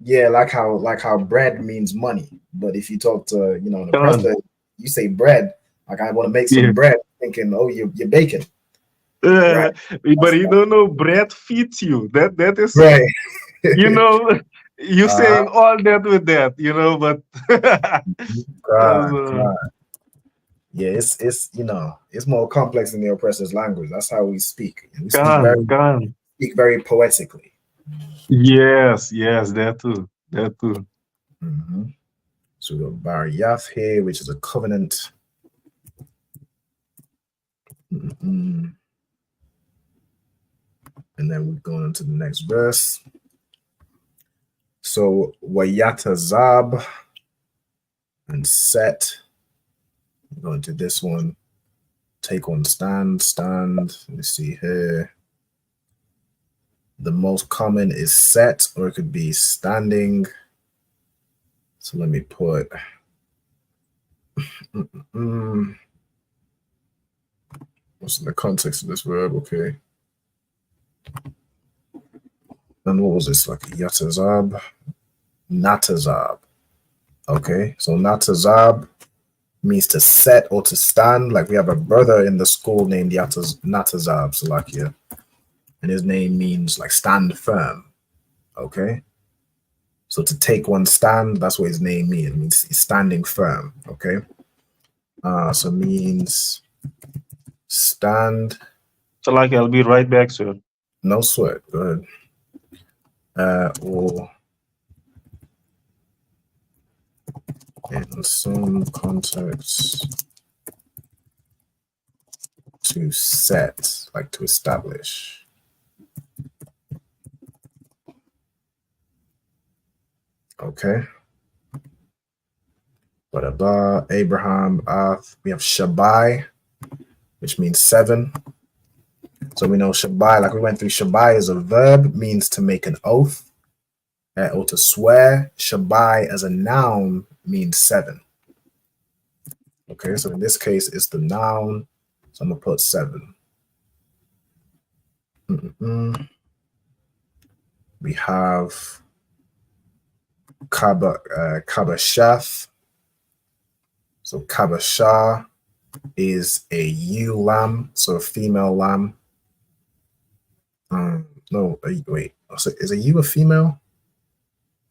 Yeah, like how bread means money, but if you talk to the Come on. president, you say bread. Like I want to make Yeah. some bread, thinking, oh, you're baking. But you don't know bread feeds you. That is Right. you saying all that with that, but God. Yeah, it's it's more complex in the oppressor's language. That's how we speak. And we speak very poetically. Yes, that too. So we got Bar Yath here, which is a covenant. And then we're going into the next verse. So Wayata Zab and Set. We're going to this one. Take on stand. Let me see here. The most common is set, or it could be standing. So let me put what's in the context of this verb? Okay. And what was this? Like Yatazab? Natazab. Okay. So Natazab means to set or to stand. Like we have a brother in the school named Natazab Salakia. And his name means like stand firm. Okay. So to take one stand, that's what his name means. It means he's standing firm. Okay. So means stand. So like I'll be right back, sir. No sweat. Go ahead. Or in some contexts to set, like to establish. Okay. But Abraham, we have Shabai, which means 7. So we know Shabai, like we went through, Shabai is a verb, means to make an oath or to swear. Shabai as a noun means 7. Okay, so in this case, it's the noun. So I'm going to put 7. We have Kabashath. So Kabashah is a ewe lamb, so a female lamb. No, wait. So is a ewe a female?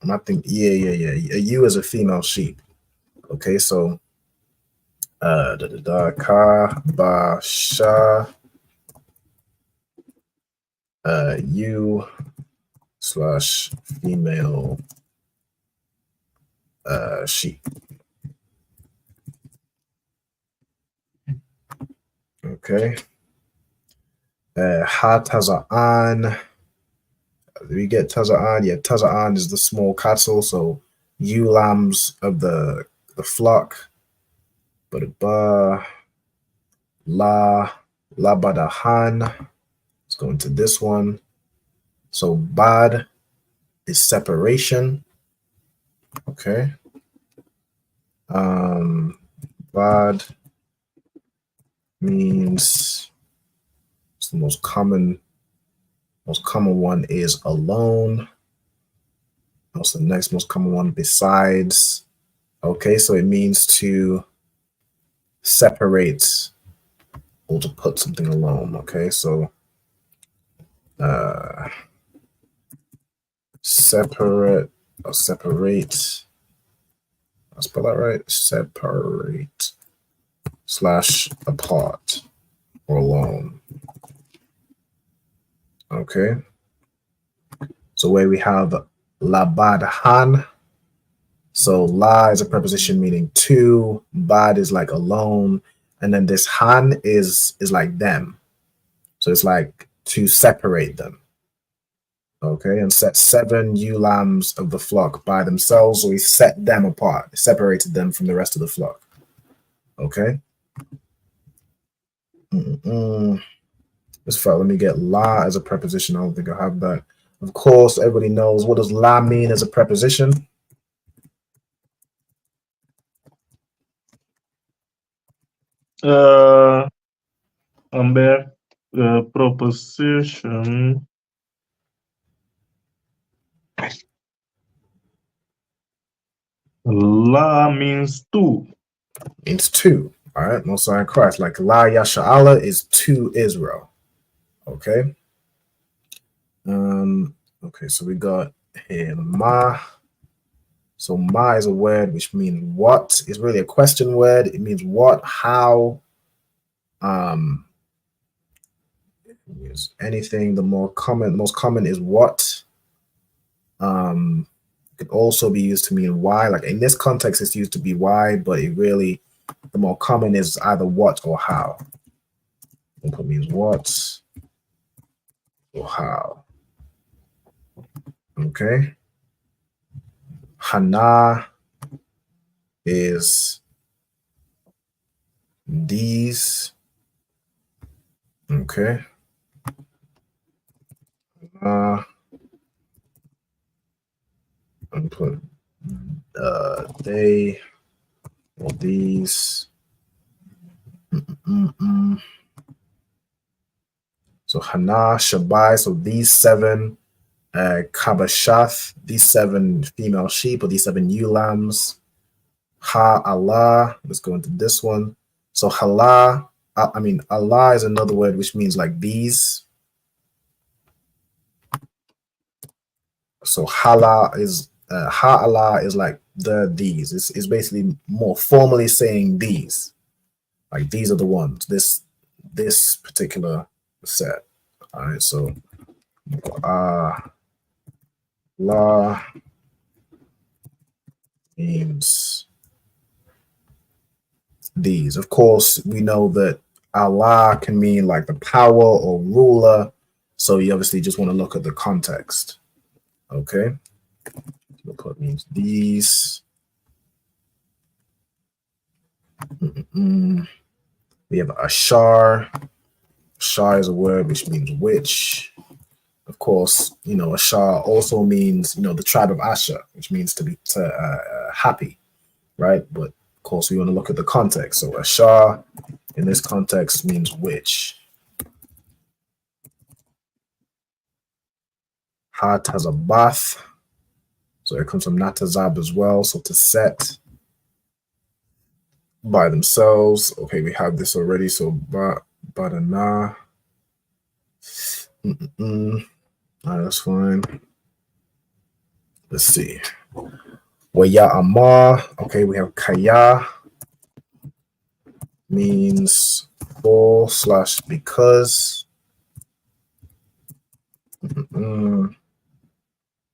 I think yeah. A ewe is a female sheep. Okay, so Kabashah ewe / female sheep. Okay. Ha Taza'an. We get Taza'an. Yeah, Taza'an is the small cattle, so ewe lambs of the flock. But La Badahan. Let's go into this one. So Bad is separation. Okay. Bad means it's the most common one is alone. What's the next most common one besides? Okay, so it means to separate or to put something alone. Okay, so separate or separate. I'll spell that right. Separate / apart or alone. Okay. So where we have labad han. So la is a preposition meaning to, bad is like alone, and then this han is like them. So it's like to separate them. Okay, and set 7 ewe lambs of the flock by themselves. So he set them apart, separated them from the rest of the flock. Okay. Just let me get la as a preposition. I don't think I have that. Of course, everybody knows, what does la mean as a preposition? Amber, proposition. La means two. Means two. All right, Most High Christ. Like La Yasha'Allah is to Israel. Okay. Okay, so we got here ma. So ma is a word which means what. It's really a question word. It means what, how, anything. The most common is what. It could also be used to mean why. Like in this context, it's used to be why, but it really, the more common is either what or how. It means what or how. Okay. Hana is these. Okay. And put they or these. So Hana, Shabai, so these 7 Kabashath, these 7 female sheep or these 7 ewe lambs. Ha Allah, let's go into this one. So Allah, Allah is another word which means like these. So hala is ha Allah is like these. It's basically more formally saying these. Like these are the ones. This particular set. All right, so Allah means these. Of course, we know that Allah can mean like the power or ruler. So you obviously just want to look at the context. Okay. What means these. We have Ashar. Ashar is a word which means which. Of course, Ashar also means, the tribe of Asher, which means to be happy, right? But of course, we want to look at the context. So Ashar in this context means which. Hat has a bath. So it comes from Natazab as well. So to set by themselves. Okay, we have this already. So Badana. All right, that's fine. Let's see. Waya Amar. Okay, we have Kaya. Means for / because.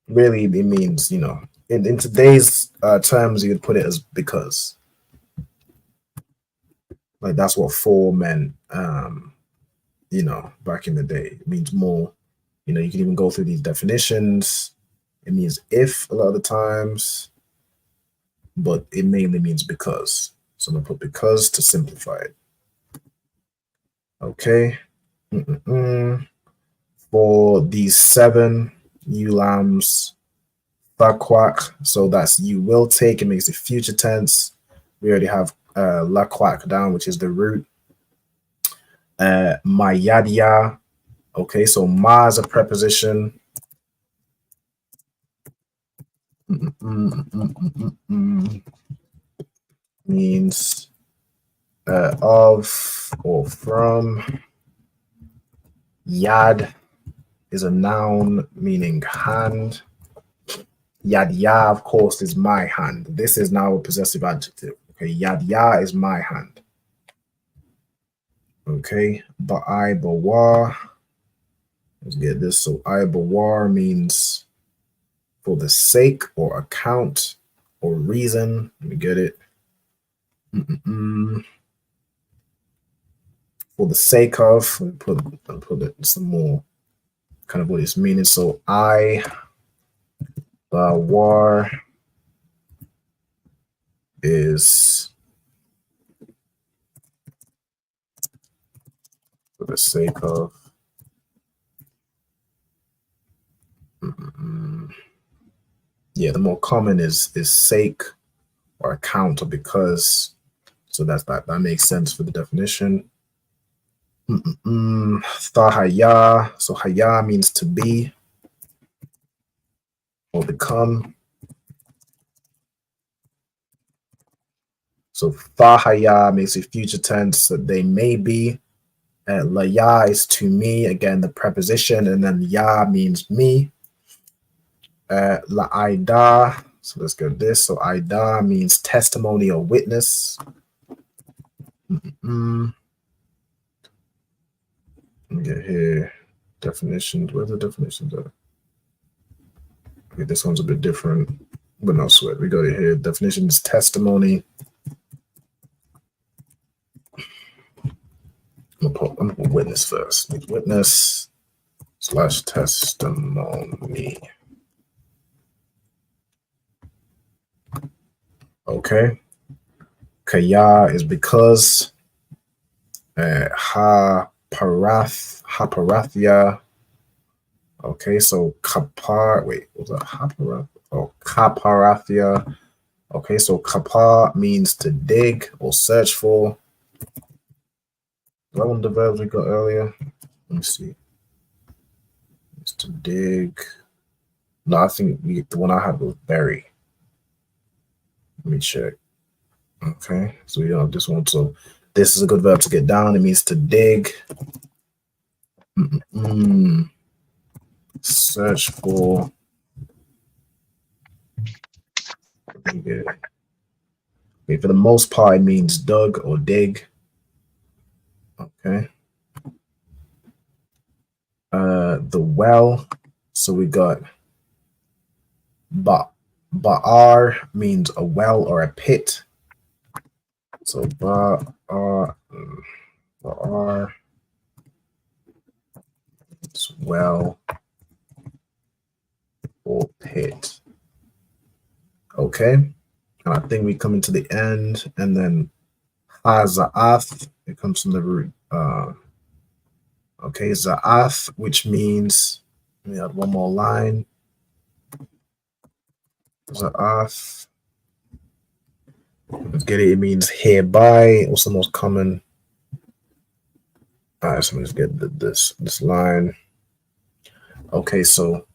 Really, it means, in today's terms, you would put it as because. Like that's what for meant, back in the day. It means more. You can even go through these definitions. It means if a lot of the times, but it mainly means because. So I'm gonna put because to simplify it. Okay. For these 7 ewe lambs, laquak. So that's you will take. It makes the future tense. We already have laquak down, which is the root. Mayadia. Okay, so ma is a preposition. So means of or from. Yad is a noun meaning hand. Yad ya, of course, is my hand. This is now a possessive adjective. Okay, yad ya is my hand. Okay, ba'ai bawar. Let's get this. So I bawar means for the sake or account or reason. Let me get it. For the sake of. Let me put it some more kind of what it's meaning. So I bawar is for the sake of. Yeah, the more common is sake or account or because. So that makes sense for the definition. Thahaya. So haya means to be or become. So thahaya makes it future tense. So they may be. Laya is to me. Again, the preposition, and then ya means me. La'ida. So let's go this. So ida means testimony or witness. Let me get here. Definitions. Where's the definitions at? Okay, this one's a bit different, but no sweat. We go here. Definitions: testimony. I'm gonna put witness first. Witness / testimony. Okay. Kaya is because. Haparathia. Okay, so kapar. Wait, was that haparath? Oh, kaparathia. Okay, so kapar means to dig or search for. Is that one of the verbs we got earlier? Let me see. It's to dig. No, I think the one I had was bury. Let me check. Okay, so we have this one. So this is a good verb to get down. It means to dig. Search for. Okay, for the most part, it means dug or dig. Okay. The well. So we got ba'ar means a well or a pit. So ba'ar is well or pit. Okay. And I think we come into the end, and then haza'ath, it comes from the root. Okay, za'ath, which means, let me add one more line. Za'ath. Let's get it. It means hereby. What's the most common? All right, so let's get this line. Okay, so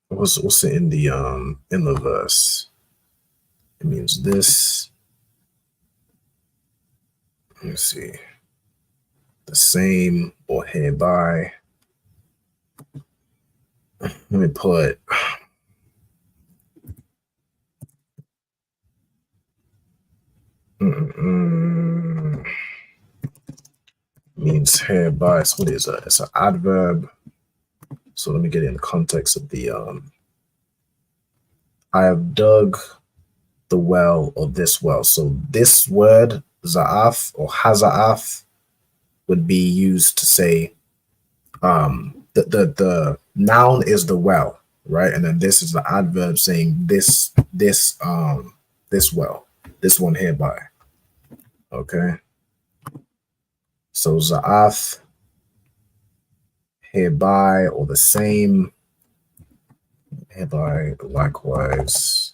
what's it in the verse? It means this. Let me see. The same or hereby. Let me put. Means hereby. So what is that? It's an adverb. So let me get it in the context of the I have dug the well or this well. So this word za'af or haza'af would be used to say the noun is the well, right? And then this is the adverb saying this well, this one hereby. Okay. So za'af, hereby, or the same, hereby, likewise.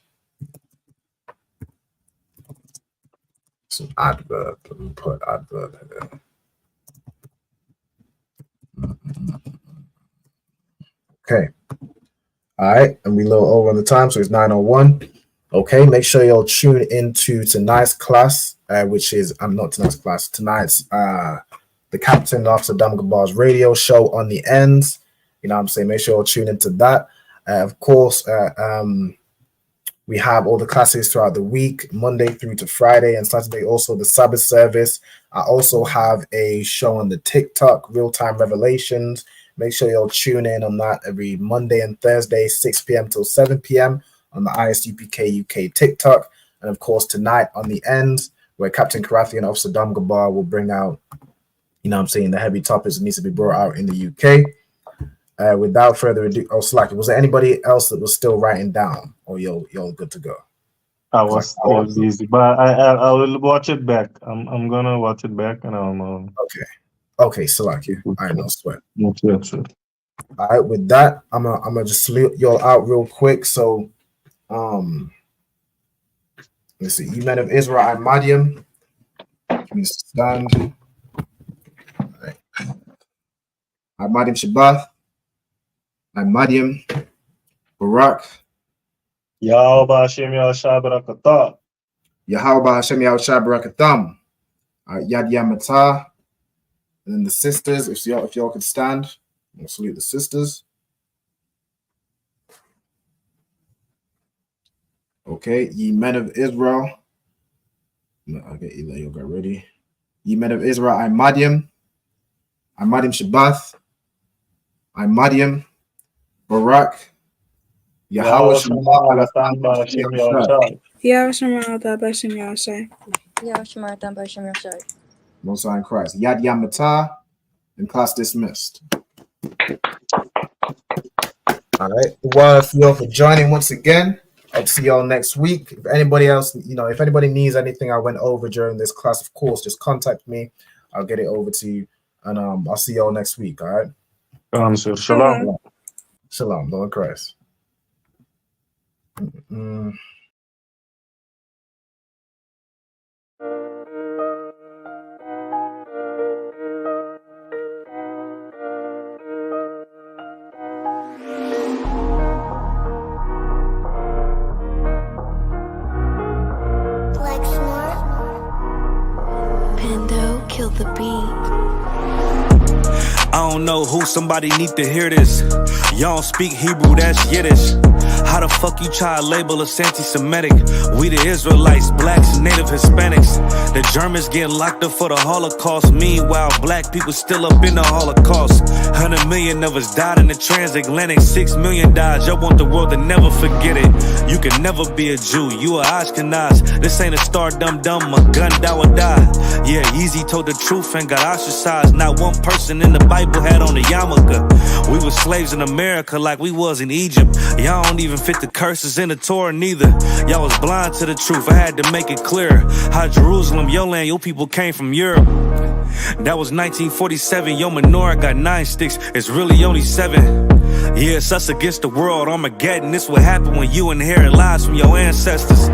It's an adverb. Let me put adverb here. Okay. All right. And we a little over on the time, so it's 9:01. Okay, make sure you'll tune into tonight's class, which is tonight's the Captain of Saddam Gabar's radio show on the ends. You know what I'm saying? Make sure you'll tune into that. Of course, we have all the classes throughout the week, Monday through to Friday, and Saturday also the Sabbath service. I also have a show on the TikTok, Real Time Revelations. Make sure you'll tune in on that every Monday and Thursday, 6 p.m. till 7 p.m. on the ISUPK UK TikTok. And of course, tonight on the end, where Captain Karathian of Saddam Gabar will bring out, you know what I'm saying, the heavy topics that needs to be brought out in the UK. Without further ado, Slack, was there anybody else that was still writing down, or you're good to go? I was still busy, but I will watch it back. I'm gonna watch it back, and I'll. Okay, Salaki. I no sweat. Yes, sir. All right, with that, I'm gonna just salute y'all out real quick. So, let's see. You men of Israel, I'm Madiam. Please stand. All right. I'm Madiam Shabbat. I'm Madiam Barak. Yahweh Hashem Yahshua Barakathah. Yahweh Hashem Yahshua Barakatham. Yad Yamatah. And then the sisters, if y'all could stand, we'll salute the sisters. Okay, ye men of Israel. No, okay, you'll get ready. Ye men of Israel, I'm Madiam. I'm Madiam Shabbath. I'm Madiam Barak. Yahweh Shema Most High in Christ. Yad Yamatah, and class dismissed. All right. Well, if you all for joining once again. I'll see y'all next week. If anybody else, if anybody needs anything I went over during this class, of course, just contact me. I'll get it over to you. And I'll see y'all next week. All right. Shalom. Shalom, Lord Christ. Kill the beat. I don't know who, somebody need to hear this. Y'all don't speak Hebrew, that's Yiddish. How the fuck you try to label us anti-Semitic? We the Israelites, blacks, native Hispanics. The Germans getting locked up for the Holocaust. Meanwhile, black people still up in the Holocaust. 100 million of us died in the transatlantic. 6 million died, y'all want the world to never forget it. You can never be a Jew, you a Ashkenaz. This ain't a star dum-dum, a gun that would die. Yeah, Yeezy told the truth and got ostracized. Not one person in the Bible had on a yarmulke. We were slaves in America like we was in Egypt. Y'all don't even fit the curses in the Torah neither. Y'all was blind to the truth, I had to make it clear. How Jerusalem, your land, your people came from Europe. That was 1947, your menorah got 9 sticks, it's really only 7. Yeah, it's us against the world, Armageddon. This what happened when you inherit lies from your ancestors.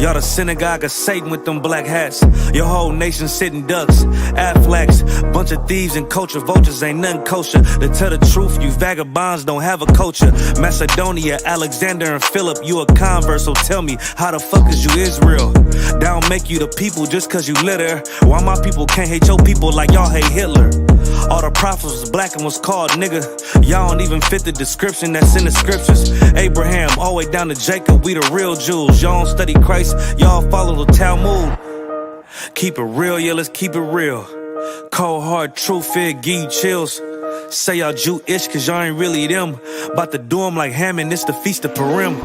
Y'all the synagogue of Satan with them black hats. Your whole nation sitting ducks, Aflacs. Bunch of thieves and culture vultures, ain't nothing kosher. To tell the truth, you vagabonds don't have a culture. Macedonia, Alexander and Philip, you a convert, so tell me, how the fuck is you Israel? That don't make you the people just cause you litter. Why my people can't hate your people like y'all hate Hitler? All the prophets was black and was called nigga. Y'all don't even fit the description that's in the scriptures. Abraham, all the way down to Jacob, we the real Jews. Y'all don't study Christ, y'all follow the Talmud. Keep it real, yeah, let's keep it real. Cold hard truth, it give you chills. Say y'all Jewish cause y'all ain't really them. About to do them like Hammond, it's the Feast of Purim.